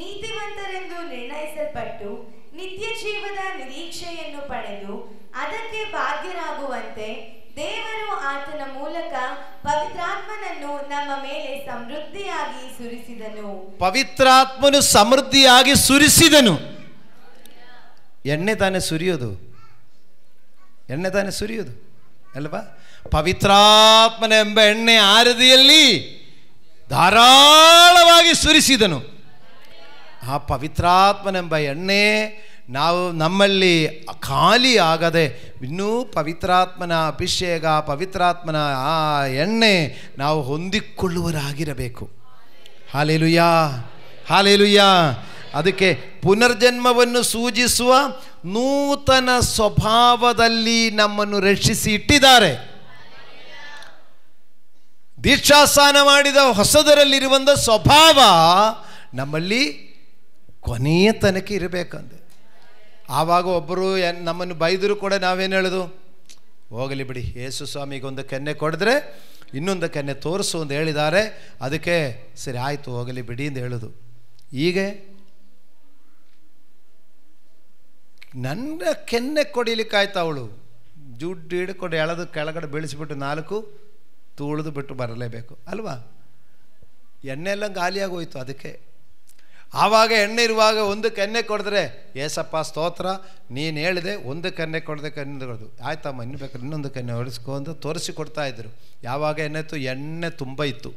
[SPEAKER 2] ನೀತಿವಂತರೆಂದು ನಿರ್ಣಯಿಸಲ್ಪಟ್ಟು ನಿತ್ಯ ಜೀವದ ನಿರೀಕ್ಷೆಯನ್ನು ಪಡೆದು ಅದಕ್ಕೆ ಬಾಧ್ಯರಾಗುವಂತೆ ದೇವರು ಆತನ ಮೂಲಕ ಪವಿತ್ರಾತ್ಮನನ್ನು ನಮ್ಮ ಮೇಲೆ ಸಮೃದ್ಧಿಯಾಗಿ ಸುರಿಸಿದನು.
[SPEAKER 1] ಪವಿತ್ರಾತ್ಮನು ಸಮೃದ್ಧಿಯಾಗಿ ಸುರಿಸಿದನು. ಎಣ್ಣೆ ತಾನೇ ಸುರಿಯೋದು, ಎಣ್ಣೆ ತಾನೇ ಸುರಿಯೋದು ಅಲ್ವಾ? ಪವಿತ್ರಾತ್ಮನ ಎಂಬ ಎಣ್ಣೆ ಆರದಿಯಲ್ಲಿ ಧಾರಾಳವಾಗಿ ಸುರಿಸಿದನು. ಆ ಪವಿತ್ರಾತ್ಮನೆಂಬ ಎಣ್ಣೆ ನಾವು ನಮ್ಮಲ್ಲಿ ಖಾಲಿ ಆಗದೆ ಇನ್ನೂ ಪವಿತ್ರಾತ್ಮನ ಅಭಿಷೇಕ, ಪವಿತ್ರಾತ್ಮನ ಆ ಎಣ್ಣೆ ನಾವು ಹೊಂದಿಕೊಳ್ಳುವರಾಗಿರಬೇಕು. Hallelujah, hallelujah. ಅದಕ್ಕೆ ಪುನರ್ಜನ್ಮವನ್ನು ಸೂಚಿಸುವ ನೂತನ ಸ್ವಭಾವದಲ್ಲಿ ನಮ್ಮನ್ನು ರಕ್ಷಿಸಿ ಇಟ್ಟಿದ್ದಾರೆ. ದೀಕ್ಷಾಸ್ನಾನ ಮಾಡಿದ ಹೊಸದರಲ್ಲಿರುವಂಥ ಸ್ವಭಾವ ನಮ್ಮಲ್ಲಿ ಕೊನೆಯ ತನಕ ಇರಬೇಕಂದೆ. ಆವಾಗ ಒಬ್ಬರು ನಮ್ಮನ್ನು ಬೈದರೂ ಕೂಡ ನಾವೇನು ಹೇಳೋದು? ಹೋಗಲಿ ಬಿಡಿ, ಯೇಸು ಸ್ವಾಮಿಗೆ ಒಂದು ಕೆನ್ನೆ ಕೊಡಿದ್ರೆ ಇನ್ನೊಂದು ಕೆನ್ನೆ ತೋರಿಸು ಅಂತ ಹೇಳಿದ್ದಾರೆ, ಅದಕ್ಕೆ ಸರಿ ಆಯಿತು ಹೋಗಲಿ ಬಿಡಿ ಅಂತ ಹೇಳೋದು. ಹೀಗೆ ನನ್ನ ಕೆನ್ನೆ ಕೊಡಿಲಿಕ್ಕಾಯ್ತು, ಅವಳು ಜುಡ್ಡು ಹಿಡ್ಕೊಂಡು ಎಳೆದು ಕೆಳಗಡೆ ಬೀಳಿಸ್ಬಿಟ್ಟು 4 ತುಳಿದು ಬಿಟ್ಟು ಬರಲೇಬೇಕು ಅಲ್ವಾ? ಎಣ್ಣೆ ಎಲ್ಲ ಖಾಲಿಯಾಗಿ ಹೋಯ್ತು. ಅದಕ್ಕೆ ಆವಾಗ ಎಣ್ಣೆ ಇರುವಾಗ ಒಂದು ಕೆನ್ನೆ ಕೊಡಿದ್ರೆ ಏಸಪ್ಪ ಸ್ತೋತ್ರ, ನೀನು ಹೇಳಿದೆ ಒಂದು ಕೆನ್ನೆ ಕೊಡದೆ ಕೆನ್ನೆ ಕೊಡೋದು ಆಯ್ತಮ್ಮ, ಇನ್ನು ಬೇಕಾದ್ರೆ ಇನ್ನೊಂದು ಕೆನ್ನೆ ಹೊಡಿಸ್ಕೊ ಅಂತ ತೋರಿಸಿಕೊಡ್ತಾ ಇದ್ರು. ಯಾವಾಗ ಎಣ್ಣೆ ಇತ್ತು? ಎಣ್ಣೆ ತುಂಬ ಇತ್ತು,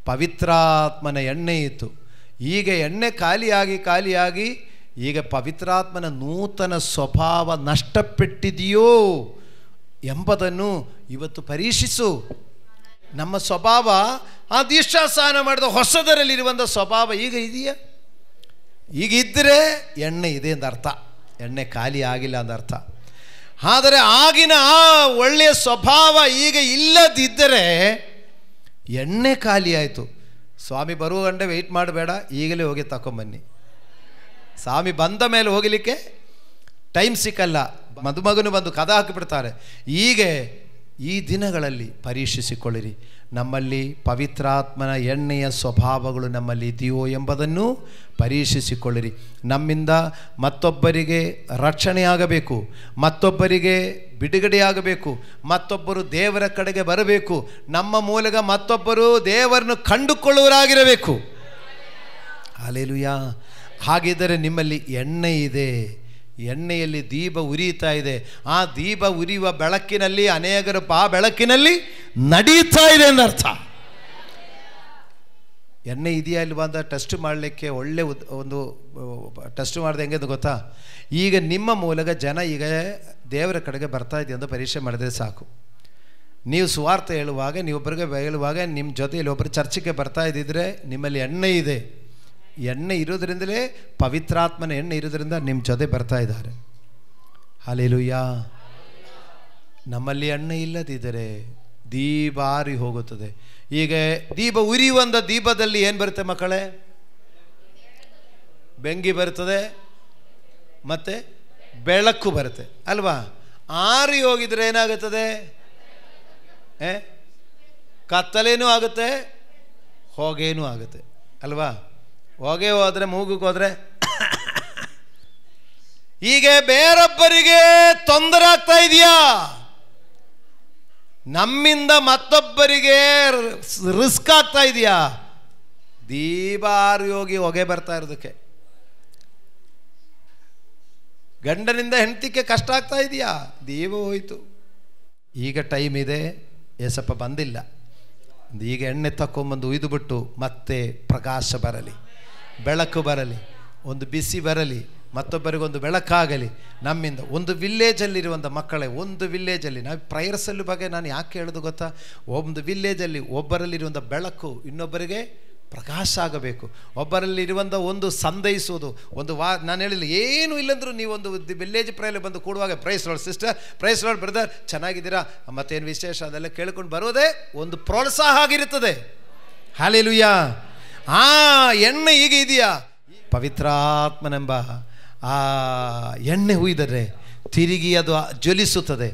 [SPEAKER 1] ಪವಿತ್ರಾತ್ಮನ ಎಣ್ಣೆ ಇತ್ತು. ಈಗ ಎಣ್ಣೆ ಖಾಲಿಯಾಗಿ ಈಗ ಪವಿತ್ರಾತ್ಮನ ನೂತನ ಸ್ವಭಾವ ನಷ್ಟಪಟ್ಟಿದೆಯೋ ಎಂಬುದನ್ನು ಇವತ್ತು ಪರೀಕ್ಷಿಸು. ನಮ್ಮ ಸ್ವಭಾವ ಆ ದೀಕ್ಷಾಸ್ನಾನ ಮಾಡಿದ ಹೊಸದರಲ್ಲಿರುವಂಥ ಸ್ವಭಾವ ಈಗ ಇದೆಯಾ? ಈಗ ಇದ್ದರೆ ಎಣ್ಣೆ ಇದೆ ಅಂತ ಅರ್ಥ, ಎಣ್ಣೆ ಖಾಲಿ ಆಗಿಲ್ಲ ಅಂತ ಅರ್ಥ. ಆದರೆ ಆಗಿನ ಆ ಒಳ್ಳೆಯ ಸ್ವಭಾವ ಈಗ ಇಲ್ಲದಿದ್ದರೆ ಎಣ್ಣೆ ಖಾಲಿ ಆಯಿತು. ಸ್ವಾಮಿ ಬರುವ ಗಂಟೆ ವೆಯ್ಟ್ ಮಾಡಬೇಡ, ಈಗಲೇ ಹೋಗಿ ತಗೊಂಬನ್ನಿ. ಸ್ವಾಮಿ ಬಂದ ಮೇಲೆ ಹೋಗಲಿಕ್ಕೆ ಟೈಮ್ ಸಿಕ್ಕಲ್ಲ, ಮದುಮಗನು ಬಂದು ಕದ ಹಾಕಿಬಿಡ್ತಾರೆ. ಹೀಗೆ ಈ ದಿನಗಳಲ್ಲಿ ಪರೀಕ್ಷಿಸಿಕೊಳ್ಳಿರಿ, ನಮ್ಮಲ್ಲಿ ಪವಿತ್ರಾತ್ಮನ ಎಣ್ಣೆಯ ಸ್ವಭಾವಗಳು ನಮ್ಮಲ್ಲಿ ಇದೆಯೋ ಎಂಬುದನ್ನು ಪರೀಕ್ಷಿಸಿಕೊಳ್ಳಿರಿ. ನಮ್ಮಿಂದ ಮತ್ತೊಬ್ಬರಿಗೆ ರಕ್ಷಣೆಯಾಗಬೇಕು, ಮತ್ತೊಬ್ಬರಿಗೆ ಬಿಡುಗಡೆಯಾಗಬೇಕು, ಮತ್ತೊಬ್ಬರು ದೇವರ ಕಡೆಗೆ ಬರಬೇಕು, ನಮ್ಮ ಮೂಲಕ ಮತ್ತೊಬ್ಬರು ದೇವರನ್ನು ಕಂಡುಕೊಳ್ಳುವರಾಗಿರಬೇಕು. ಹಲ್ಲೆಲೂಯಾ. ಹಾಗಿದ್ದರೆ ನಿಮ್ಮಲ್ಲಿ ಎಣ್ಣೆ ಇದೆ, ಎಣ್ಣೆಯಲ್ಲಿ ದೀಪ ಉರಿಯುತ್ತಾ ಇದೆ. ಆ ದೀಪ ಉರಿಯುವ ಬೆಳಕಿನಲ್ಲಿ ಅನೇಕರು ಬೆಳಕಿನಲ್ಲಿ ನಡೆಯುತ್ತಾ ಇದೆ ಎಂದರ್ಥ. ಎಣ್ಣೆ ಇದೆಯಾ ಇಲ್ವಾ ಅಂತ ಟೆಸ್ಟ್ ಮಾಡಲಿಕ್ಕೆ ಒಳ್ಳೆ ಒಂದು ಟೆಸ್ಟ್ ಮಾಡಿದೆ. ಹೆಂಗೆ ಅಂತ ಗೊತ್ತಾ? ಈಗ ನಿಮ್ಮ ಮೂಲಕ ಜನ ಈಗ ದೇವರ ಕಡೆಗೆ ಬರ್ತಾ ಇದೆ ಅಂತ ಪರೀಕ್ಷೆ ಮಾಡಿದ್ರೆ ಸಾಕು. ನೀವು ಸುವಾರ್ತೆ ಹೇಳುವಾಗ, ನೀವೊಬ್ಬರಿಗೆ ಹೇಳುವಾಗ, ನಿಮ್ಮ ಜೊತೆಯಲ್ಲಿ ಒಬ್ಬರು ಚರ್ಚಿಗೆ ಬರ್ತಾ ಇದ್ದಿದ್ರೆ ನಿಮ್ಮಲ್ಲಿ ಎಣ್ಣೆ ಇದೆ. ಎಣ್ಣೆ ಇರೋದ್ರಿಂದಲೇ, ಪವಿತ್ರಾತ್ಮನ ಎಣ್ಣೆ ಇರೋದ್ರಿಂದ ನಿಮ್ಮ ಜೊತೆ ಬರ್ತಾ ಇದ್ದಾರೆ. ಹಲ್ಲೆಲೂಯಾ. ನಮ್ಮಲ್ಲಿ ಎಣ್ಣೆ ಇಲ್ಲದಿದ್ದರೆ ದೀಪ ಆರಿ ಹೋಗುತ್ತದೆ. ಈಗ ದೀಪ ಉರಿಯುವಂಥ ದೀಪದಲ್ಲಿ ಏನು ಬರುತ್ತೆ ಮಕ್ಕಳೇ? ಬೆಂಕಿ ಬರ್ತದೆ ಮತ್ತು ಬೆಳಕು ಬರುತ್ತೆ ಅಲ್ವಾ. ಆರಿ ಹೋಗಿದ್ರೆ ಏನಾಗುತ್ತದೆ? ಕತ್ತಲೇನೂ ಆಗುತ್ತೆ, ಹೊಗೆನೂ ಆಗುತ್ತೆ ಅಲ್ವಾ. ಹೊಗೆ ಹೋದರೆ ಮೂಗಿಗೆ ಹೋದರೆ ಹೀಗೆ ಬೇರೊಬ್ಬರಿಗೆ ತೊಂದರೆ ಆಗ್ತಾ ಇದೆಯಾ? ನಮ್ಮಿಂದ ಮತ್ತೊಬ್ಬರಿಗೆ ರಿಸ್ಕ್ ಆಗ್ತಾ ಇದೆಯಾ? ದೀಪ ಆರಿ ಹೋಗಿ ಹೊಗೆ ಬರ್ತಾ ಇರೋದಕ್ಕೆ. ಗಂಡನಿಂದ ಹೆಂಡತಿಗೆ ಕಷ್ಟ ಆಗ್ತಾ ಇದೆಯಾ? ದೀಪ ಹೋಯಿತು. ಈಗ ಟೈಮ್ ಇದೆ, ಏಸಪ್ಪ ಬಂದಿಲ್ಲ. ಈಗ ಎಣ್ಣೆ ತಗೊಂಬಂದು ಉಯ್ದುಬಿಟ್ಟು ಮತ್ತೆ ಪ್ರಕಾಶ ಬರಲಿ, ಬೆಳಕು ಬರಲಿ, ಒಂದು ಬಿಸಿ ಬರಲಿ, ಮತ್ತೊಬ್ಬರಿಗೊಂದು ಬೆಳಕಾಗಲಿ ನಮ್ಮಿಂದ. ಒಂದು ವಿಲ್ಲೇಜಲ್ಲಿರುವಂಥ ಮಕ್ಕಳೇ, ಒಂದು ವಿಲ್ಲೇಜಲ್ಲಿ ನಾವು ಪ್ರೈರ್ಸಲ್ಲಿ ಬಗ್ಗೆ ನಾನು ಯಾಕೆ ಹೇಳೋದು ಗೊತ್ತಾ? ಒಂದು ವಿಲ್ಲೇಜಲ್ಲಿ ಒಬ್ಬರಲ್ಲಿರುವಂಥ ಬೆಳಕು ಇನ್ನೊಬ್ಬರಿಗೆ ಪ್ರಕಾಶ ಆಗಬೇಕು. ಒಬ್ಬರಲ್ಲಿರುವಂಥ ಒಂದು ಸಂದೈಸೋದು ಒಂದು ನಾನು ಹೇಳಿಲ್ಲ ಏನೂ ಇಲ್ಲಂದ್ರೂ ನೀವೊಂದು ವಿಲ್ಲೇಜ್ ಪ್ರೈಯಲ್ಲಿ ಬಂದು ಕೂಡುವಾಗ praise Lord sister, praise Lord brother, ಚೆನ್ನಾಗಿದ್ದೀರಾ, ಮತ್ತೇನು ವಿಶೇಷ ಅದೆಲ್ಲ ಕೇಳ್ಕೊಂಡು ಬರೋದೇ ಒಂದು ಪ್ರೋತ್ಸಾಹ ಆಗಿರುತ್ತದೆ. ಹಲ್ಲೆಲೂಯಾ. ಎಣ್ಣೆ ಈಗ ಇದೆಯಾ? ಪವಿತ್ರಾತ್ಮನೆಂಬ ಆ ಎಣ್ಣೆ ಹುಯ್ದರೆ ತಿರುಗಿ ಅದು ಜ್ವಲಿಸುತ್ತದೆ.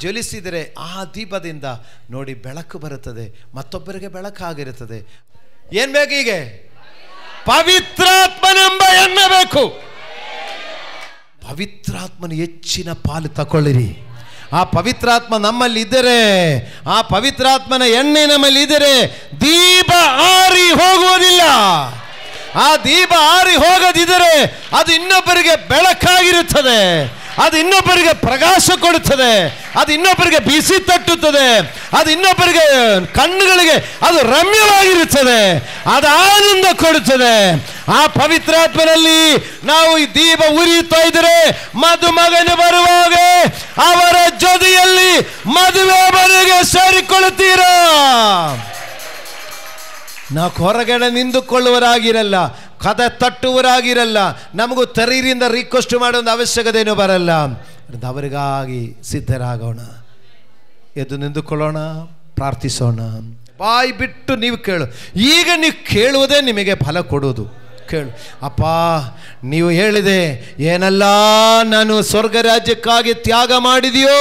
[SPEAKER 1] ಜ್ವಲಿಸಿದರೆ ಆ ದೀಪದಿಂದ ನೋಡಿ ಬೆಳಕು ಬರುತ್ತದೆ, ಮತ್ತೊಬ್ಬರಿಗೆ ಬೆಳಕಾಗಿರುತ್ತದೆ. ಏನು ಬೇಕು? ಹೀಗೆ ಪವಿತ್ರಾತ್ಮನೆಂಬ ಎಣ್ಣೆ ಬೇಕು. ಪವಿತ್ರಾತ್ಮನ ಹೆಚ್ಚಿನ ಪಾಲು ತಕೊಳ್ಳಿರಿ. ಆ ಪವಿತ್ರಾತ್ಮ ನಮ್ಮಲ್ಲಿ ಇದ್ದರೆ, ಆ ಪವಿತ್ರಾತ್ಮನ ಎಣ್ಣೆ ನಮ್ಮಲ್ಲಿ ಇದ್ದರೆ ದೀಪ ಆರಿ ಹೋಗುವುದಿಲ್ಲ. ಆ ದೀಪ ಆರಿ ಹೋಗದಿದ್ದರೆ ಅದು ಇನ್ನೊಬ್ಬರಿಗೆ ಬೆಳಕಾಗಿರುತ್ತದೆ, ಅದು ಇನ್ನೊಬ್ಬರಿಗೆ ಪ್ರಕಾಶ ಕೊಡುತ್ತದೆ, ಅದು ಇನ್ನೊಬ್ಬರಿಗೆ ಬಿಸಿ ತಟ್ಟುತ್ತದೆ, ಅದು ಇನ್ನೊಬ್ಬರಿಗೆ ಕಣ್ಣುಗಳಿಗೆ ಅದು ರಮ್ಯವಾಗಿರುತ್ತದೆ, ಅದು ಆನಂದ ಕೊಡುತ್ತದೆ. ಆ ಪವಿತ್ರಾತ್ಮನಲ್ಲಿ ನಾವು ಈ ದೀಪ ಉರಿಯುತ್ತಾ ಇದ್ದರೆ ಮದುಮಗನು ಬರುವಾಗ ಅವರ ಜೊತೆಯಲ್ಲಿ ಮದುವೆ ಮನೆಗೆ ಸೇರಿಕೊಳ್ಳುತ್ತೀರಾ? ನಾವು ಹೊರಗಡೆ ನಿಂತುಕೊಳ್ಳುವರಾಗಿರಲ್ಲ, ಕದ ತಟ್ಟುವರಾಗಿರಲ್ಲ, ನಮಗೂ ತೆರೀರಿಂದ ರಿಕ್ವೆಸ್ಟ್ ಮಾಡೋ ಒಂದು ಅವಶ್ಯಕತೆಯೂ ಬರಲ್ಲ. ಅವರಿಗಾಗಿ ಸಿದ್ಧರಾಗೋಣ, ಎದ್ದು ನಿಂತುಕೊಳ್ಳೋಣ, ಪ್ರಾರ್ಥಿಸೋಣ. ಬಾಯಿ ಬಿಟ್ಟು ನೀವು ಕೇಳು. ಈಗ ನೀವು ಕೇಳುವುದೇ ನಿಮಗೆ ಫಲ ಕೊಡುವುದು. ಕೇಳು. ಅಪ್ಪ, ನೀವು ಹೇಳಿದೆ ಏನೆಲ್ಲ ನಾನು ಸ್ವರ್ಗ ರಾಜ್ಯಕ್ಕಾಗಿ ತ್ಯಾಗ ಮಾಡಿದೆಯೋ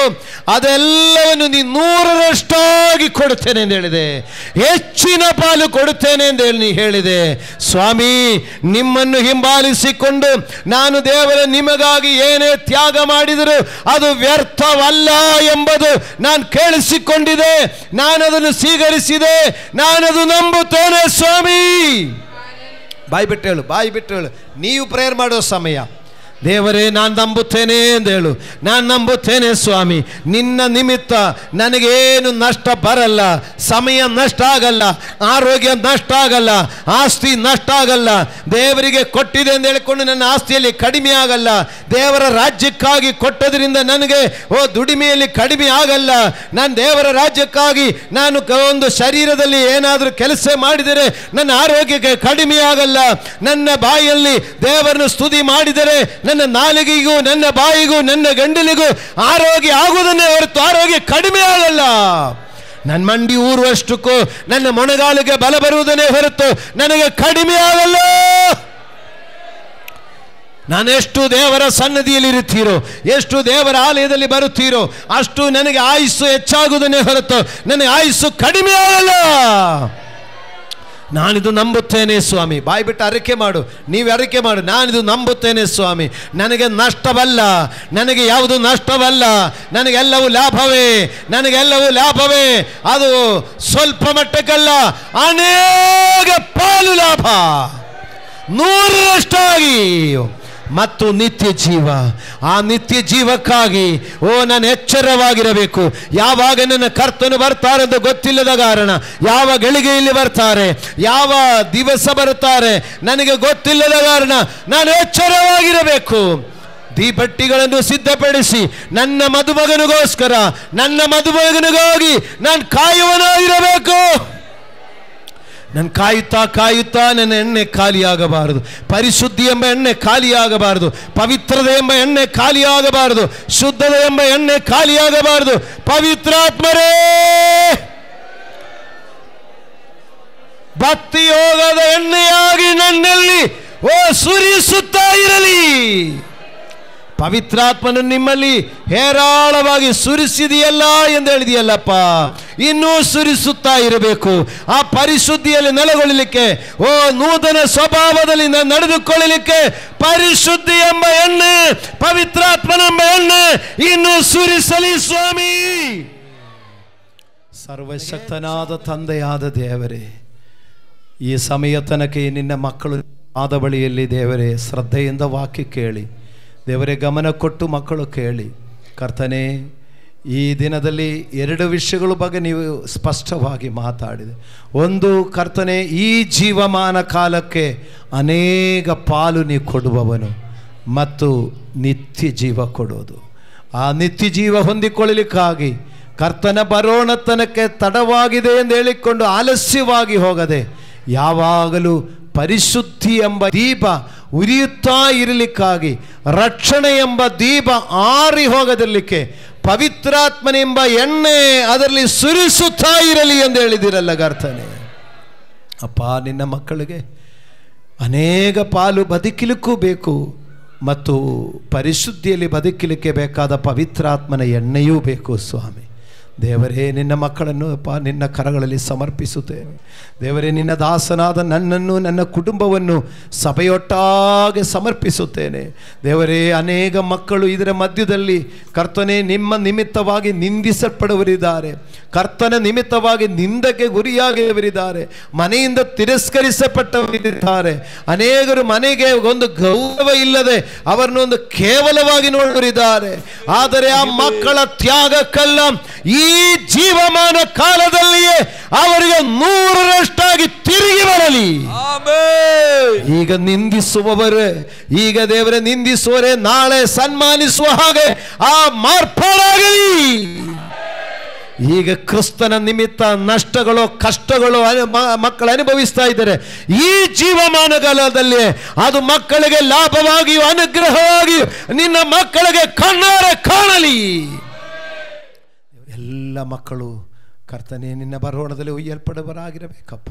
[SPEAKER 1] ಅದೆಲ್ಲವನ್ನು ನೀನು 100ರಷ್ಟಾಗಿ ಕೊಡುತ್ತೇನೆ ಎಂದು ಹೇಳಿದೆ, ಹೆಚ್ಚಿನ ಪಾಲು ಕೊಡುತ್ತೇನೆ ಎಂದು ಹೇಳಿ ಹೇಳಿದೆ. ಸ್ವಾಮಿ, ನಿಮ್ಮನ್ನು ಹಿಂಬಾಲಿಸಿಕೊಂಡು ನಾನು ದೇವರ ನಿಮಗಾಗಿ ಏನೇ ತ್ಯಾಗ ಮಾಡಿದರೂ ಅದು ವ್ಯರ್ಥವಲ್ಲ ಎಂಬುದು ನಾನು ಕೇಳಿಸಿಕೊಂಡಿದೆ, ನಾನು ಅದನ್ನು ಸ್ವೀಕರಿಸಿದೆ, ನಾನದು ನಂಬುತ್ತೇನೆ ಸ್ವಾಮಿ. ಬಾಯಿ ಬಿಟ್ಟು ಹೇಳು, ಬಾಯಿ ಬಿಟ್ಟು ಹೇಳು. ನೀವು ಪ್ರೇಯರ್ ಮಾಡೋ ಸಮಯ, ದೇವರೇ ನಾನು ನಂಬುತ್ತೇನೆ ಎಂದು ಹೇಳು. ನಾನು ನಂಬುತ್ತೇನೆ ಸ್ವಾಮಿ, ನಿನ್ನ ನಿಮಿತ್ತ ನನಗೇನು ನಷ್ಟ ಬರಲ್ಲ, ಸಮಯ ನಷ್ಟ ಆಗಲ್ಲ, ಆರೋಗ್ಯ ನಷ್ಟ ಆಗಲ್ಲ, ಆಸ್ತಿ ನಷ್ಟ ಆಗಲ್ಲ, ದೇವರಿಗೆ ಕೊಟ್ಟಿದೆ ಎಂದು ಹೇಳಿಕೊಂಡು ನನ್ನ ಆಸ್ತಿಯಲ್ಲಿ ಕಡಿಮೆ ಆಗಲ್ಲ, ದೇವರ ರಾಜ್ಯಕ್ಕಾಗಿ ಕೊಟ್ಟದ್ರಿಂದ ನನಗೆ ದುಡಿಮೆಯಲ್ಲಿ ಕಡಿಮೆ ಆಗಲ್ಲ. ನಾನು ದೇವರ ರಾಜ್ಯಕ್ಕಾಗಿ ನಾನು ಒಂದು ಶರೀರದಲ್ಲಿ ಏನಾದರೂ ಕೆಲಸ ಮಾಡಿದರೆ ನನ್ನ ಆರೋಗ್ಯಕ್ಕೆ ಕಡಿಮೆ ಆಗಲ್ಲ. ನನ್ನ ಬಾಯಲ್ಲಿ ದೇವರನ್ನು ಸ್ತುತಿ ಮಾಡಿದರೆ ನನ್ನ ನಾಲಿಗೆಗೂ ನನ್ನ ಬಾಯಿಗೂ ನನ್ನ ಗಂಡಲಿಗೂ ಆರೋಗ್ಯ ಆಗುವುದನ್ನೇ ಹೊರತು ಆರೋಗ್ಯ ಕಡಿಮೆ ಆಗಲ್ಲ. ನನ್ನ ಮಂಡಿ ಊರುವಷ್ಟಕ್ಕೂ ನನ್ನ ಮೊಣಗಾಲಿಗೆ ಬಲ ಬರುವುದನ್ನೇ ಹೊರತು ನನಗೆ ಕಡಿಮೆ ಆಗಲ್ಲ. ನಾನೆಷ್ಟು ದೇವರ ಸನ್ನಿಧಿಯಲ್ಲಿ ಇರುತ್ತೀರೋ, ಎಷ್ಟು ದೇವರ ಆಲಯದಲ್ಲಿ ಬರುತ್ತೀರೋ ಅಷ್ಟು ನನಗೆ ಆಯುಸ್ಸು ಹೆಚ್ಚಾಗುವುದನ್ನೇ ಹೊರತು ನನಗೆ ಆಯುಸ್ಸು ಕಡಿಮೆ ಆಗಲ್ಲ. ನಾನಿದು ನಂಬುತ್ತೇನೆ ಸ್ವಾಮಿ. ಬಾಯಿ ಬಿಟ್ಟು ಅರಿಕೆ ಮಾಡು, ನೀವು ಅರಿಕೆ ಮಾಡು. ನಾನಿದು ನಂಬುತ್ತೇನೆ ಸ್ವಾಮಿ, ನನಗೆ ನಷ್ಟವಲ್ಲ, ನನಗೆ ಯಾವುದು ನಷ್ಟವಲ್ಲ, ನನಗೆಲ್ಲವೂ ಲಾಭವೇ, ನನಗೆಲ್ಲವೂ ಲಾಭವೇ. ಅದು ಸ್ವಲ್ಪ ಮಟ್ಟಕ್ಕಲ್ಲ, ಅನೇಕ ಪಾಲು ಲಾಭ, 100ರಷ್ಟಾಗಿ ಮತ್ತು ನಿತ್ಯ ಜೀವ. ಆ ನಿತ್ಯ ಜೀವಕ್ಕಾಗಿ ನಾನು ಎಚ್ಚರವಾಗಿರಬೇಕು. ಯಾವಾಗ ನನ್ನ ಕರ್ತನು ಬರ್ತಾರೆಂದು ಗೊತ್ತಿಲ್ಲದ ಕಾರಣ, ಯಾವ ಗಳಿಗೆಯಲ್ಲಿ ಬರ್ತಾರೆ, ಯಾವ ದಿವಸ ಬರುತ್ತಾರೆ ನನಗೆ ಗೊತ್ತಿಲ್ಲದ ಕಾರಣ ನಾನು ಎಚ್ಚರವಾಗಿರಬೇಕು. ದೀಪಟ್ಟಿಗಳನ್ನು ಸಿದ್ಧಪಡಿಸಿ ನನ್ನ ಮದುಮಗನಿಗೋಸ್ಕರ, ನನ್ನ ಮದುಮಗನಿಗಾಗಿ ನಾನು ಕಾಯುವನಾಗಿರಬೇಕು. ನಾನು ಕಾಯುತ್ತಾ ಕಾಯುತ್ತಾ ನನ್ನ ಎಣ್ಣೆ ಖಾಲಿಯಾಗಬಾರದು. ಪರಿಶುದ್ಧಿ ಎಂಬ ಎಣ್ಣೆ ಖಾಲಿಯಾಗಬಾರದು, ಪವಿತ್ರದ ಎಂಬ ಎಣ್ಣೆ ಖಾಲಿಯಾಗಬಾರದು, ಶುದ್ಧದ ಎಂಬ ಎಣ್ಣೆ ಖಾಲಿಯಾಗಬಾರದು. ಪವಿತ್ರಾತ್ಮರೇ, ಭಕ್ತಿ ಯೋಗದ ಎಣ್ಣೆಯಾಗಿ ನನ್ನಲ್ಲಿ ಸುರಿಸುತ್ತಾ ಇರಲಿ. ಪವಿತ್ರಾತ್ಮನು ನಿಮ್ಮಲ್ಲಿ ಹೇರಾಳವಾಗಿ ಸುರಿಸಿದೆಯಲ್ಲ ಎಂದು ಹೇಳಿದೆಯಲ್ಲಪ್ಪ, ಇನ್ನೂ ಸುರಿಸುತ್ತಾ ಇರಬೇಕು. ಆ ಪರಿಶುದ್ಧಿಯಲ್ಲಿ ನೆಲೆಗೊಳ್ಳಲಿಕ್ಕೆ, ನೂತನ ಸ್ವಭಾವದಲ್ಲಿ ನಡೆದುಕೊಳ್ಳಲಿಕ್ಕೆ ಪರಿಶುದ್ಧಿ ಎಂಬ ಎಣ್ಣೆ, ಪವಿತ್ರಾತ್ಮನೆಂಬ ಎಣ್ಣೆ ಇನ್ನೂ ಸುರಿಸಲಿ ಸ್ವಾಮಿ. ಸರ್ವಶಕ್ತನಾದ ತಂದೆಯಾದ ದೇವರೇ, ಈ ಸಮಯ ತನಕ ನಿನ್ನ ಮಕ್ಕಳು ಆದ ಬಳಿಯಲ್ಲಿ ದೇವರೇ ಶ್ರದ್ಧೆಯಿಂದ ವಾಕ್ಯ ಕೇಳಿ ದೇವರೇ ಗಮನ ಕೊಟ್ಟು ಮಕ್ಕಳು ಕೇಳಿ ಕರ್ತನೇ, ಈ ದಿನದಲ್ಲಿ 2 ವಿಷಯಗಳ ಬಗ್ಗೆ ನೀವು ಸ್ಪಷ್ಟವಾಗಿ ಮಾತಾಡಿದೆ. ಒಂದು ಕರ್ತನೇ, ಈ ಜೀವಮಾನ ಕಾಲಕ್ಕೆ ಅನೇಕ ಪಾಲು ನೀವು ಕೊಡುವವನು ಮತ್ತು ನಿತ್ಯ ಜೀವ ಕೊಡೋದು. ಆ ನಿತ್ಯ ಜೀವ ಹೊಂದಿಕೊಳ್ಳಲಿಕ್ಕಾಗಿ ಕರ್ತನ ಬರೋಣತನಕ್ಕೆ ತಡವಾಗಿದೆ ಎಂದು ಹೇಳಿಕೊಂಡು ಆಲಸ್ಯವಾಗಿ ಹೋಗದೆ ಯಾವಾಗಲೂ ಪರಿಶುದ್ಧಿ ಎಂಬ ದೀಪ ಉರಿಯುತ್ತಾ ಇರಲಿಕ್ಕಾಗಿ, ರಕ್ಷಣೆ ಎಂಬ ದೀಪ ಆರಿ ಹೋಗದಿರಲಿಕ್ಕೆ ಪವಿತ್ರಾತ್ಮನೆಂಬ ಎಣ್ಣೆ ಅದರಲ್ಲಿ ಸುರಿಸುತ್ತಾ ಇರಲಿ ಎಂದು ಹೇಳಿದಿರಲ್ಲ ಕರ್ತನೇ. ಅಪ್ಪ, ನಿನ್ನ ಮಕ್ಕಳಿಗೆ ಅನೇಕ ಪಾಲು ಬದುಕಲಿಕ್ಕೂ ಬೇಕು ಮತ್ತು ಪರಿಶುದ್ಧಿಯಲ್ಲಿ ಬದುಕಲಿಕ್ಕೆ ಬೇಕಾದ ಪವಿತ್ರಾತ್ಮನ ಎಣ್ಣೆಯೂ ಬೇಕು ಸ್ವಾಮಿ. ದೇವರೇ, ನಿನ್ನ ಮಕ್ಕಳನ್ನು ನಿನ್ನ ಕರಗಳಲ್ಲಿ ಸಮರ್ಪಿಸುತ್ತೇನೆ. ದೇವರೇ, ನಿನ್ನ ದಾಸನಾದ ನನ್ನನ್ನು, ನನ್ನ ಕುಟುಂಬವನ್ನು ಸಭೆಯೊಟ್ಟಾಗಿ ಸಮರ್ಪಿಸುತ್ತೇನೆ. ದೇವರೇ, ಅನೇಕ ಮಕ್ಕಳು ಇದರ ಮಧ್ಯದಲ್ಲಿ ಕರ್ತನೇ ನಿಮ್ಮ ನಿಮಿತ್ತವಾಗಿ ನಿಂದಿಸಲ್ಪಡುವರಿದ್ದಾರೆ, ಕರ್ತನ ನಿಮಿತ್ತವಾಗಿ ನಿಂದಕ್ಕೆ ಗುರಿಯಾಗಿರುವರಿದ್ದಾರೆ, ಮನೆಯಿಂದ ತಿರಸ್ಕರಿಸಲ್ಪಟ್ಟವರಿದ್ದಾರೆ. ಅನೇಕರು ಮನೆಗೆ ಒಂದು ಗೌರವ ಇಲ್ಲದೆ ಅವರನ್ನೊಂದು ಕೇವಲವಾಗಿ ನೋಡುವರಿದ್ದಾರೆ. ಆದರೆ ಆ ಮಕ್ಕಳ ತ್ಯಾಗಕ್ಕಲ್ಲ, ಈ ಜೀವಮಾನ ಕಾಲದಲ್ಲಿಯೇ ಅವರಿಗೆ 100ರಷ್ಟಾಗಿ ತಿರುಗಿ ಬರಲಿ. ಈಗ ನಿಂದಿಸುವವರೇ, ಈಗ ದೇವರೇ ನಿಂದಿಸುವವರೇ ನಾಳೆ ಸನ್ಮಾನಿಸುವ ಹಾಗೆ ಆ ಮಾರ್ಪಾಡಾಗಲಿ. ಈಗ ಕ್ರಿಸ್ತನ ನಿಮಿತ್ತ ನಷ್ಟಗಳು, ಕಷ್ಟಗಳು ಮಕ್ಕಳು ಅನುಭವಿಸ್ತಾ ಇದ್ದಾರೆ. ಈ ಜೀವಮಾನ ಕಾಲದಲ್ಲಿ ಅದು ಮಕ್ಕಳಿಗೆ ಲಾಭವಾಗಿಯೂ ಅನುಗ್ರಹವಾಗಿಯೂ ನಿನ್ನ ಮಕ್ಕಳಿಗೆ ಕಣ್ಣಾರೆ ಕಾಣಲಿ. ಎಲ್ಲ ಮಕ್ಕಳು ಕರ್ತನೇ ನಿನ್ನ ಬರೋಣದಲ್ಲಿ ಒಯ್ಯಲ್ಪಡುವರಾಗಿರಬೇಕಪ್ಪ.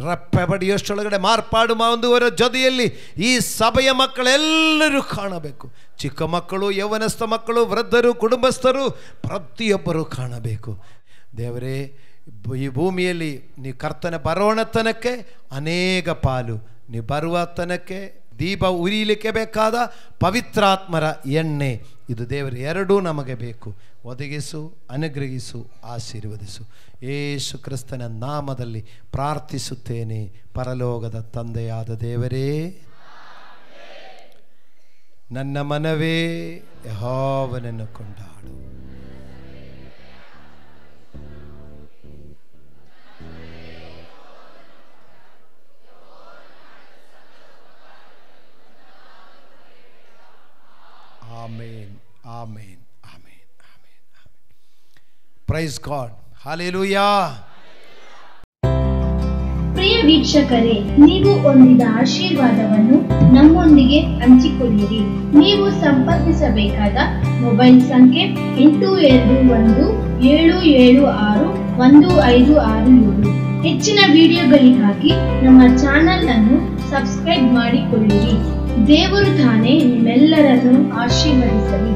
[SPEAKER 1] ರಪ್ಪೆ ಬಡಿಯೋಷ್ಟೊಳಗಡೆ ಮಾರ್ಪಾಡು ಮಾಡುವವರ ಜೊತೆಯಲ್ಲಿ ಈ ಸಭೆಯ ಮಕ್ಕಳೆಲ್ಲರೂ ಕಾಣಬೇಕು. ಚಿಕ್ಕ ಮಕ್ಕಳು, ಯೌವನಸ್ಥ ಮಕ್ಕಳು, ವೃದ್ಧರು, ಕುಟುಂಬಸ್ಥರು ಪ್ರತಿಯೊಬ್ಬರೂ ಕಾಣಬೇಕು. ದೇವರೇ, ಈ ಭೂಮಿಯಲ್ಲಿ ನೀವು ಕರ್ತನ ಬರೋಣತನಕ್ಕೆ ಅನೇಕ ಪಾಲು, ನೀವು ಬರುವ ತನಕ್ಕೆ ದೀಪ ಉರಿಯಲಿಕ್ಕೆ ಬೇಕಾದ ಪವಿತ್ರಾತ್ಮರ ಎಣ್ಣೆ, ಇದು ದೇವರ ಎರಡೂ ನಮಗೆ ಬೇಕು. ಒದಗಿಸು, ಅನುಗ್ರಹಿಸು, ಆಶೀರ್ವದಿಸು. ಯೇಸು ಕ್ರಿಸ್ತನ ನಾಮದಲ್ಲಿ ಪ್ರಾರ್ಥಿಸುತ್ತೇನೆ ಪರಲೋಕದ ತಂದೆಯಾದ ದೇವರೇ. ನನ್ನ ಮನವೇ ಯೆಹೋವನನ್ನು ಕೊಂಡಾಡು. Amen, amen, amen, amen, amen. Praise God. Hallelujah.
[SPEAKER 5] ಪ್ರಿಯ ವೀಕ್ಷಕರೇ, ನೀವು ಹೊಂದಿದ ಆಶೀರ್ವಾದವನ್ನು ನಮ್ಮೊಂದಿಗೆ ಹಂಚಿಕೊಳ್ಳಿರಿ. ನೀವು ಸಂಪರ್ಕಿಸಬೇಕಾದ ಮೊಬೈಲ್ ಸಂಖ್ಯೆ 8217761567. ಹೆಚ್ಚಿನ ವಿಡಿಯೋಗಳಿಗಾಗಿ ನಮ್ಮ ಚಾನೆಲ್ ಅನ್ನು ಸಬ್ಸ್ಕ್ರೈಬ್ ಮಾಡಿಕೊಳ್ಳಿರಿ. ದೇವರು ತಾನೇ ನಿಮ್ಮೆಲ್ಲರನ್ನು ಆಶೀರ್ವದಿಸಲಿ.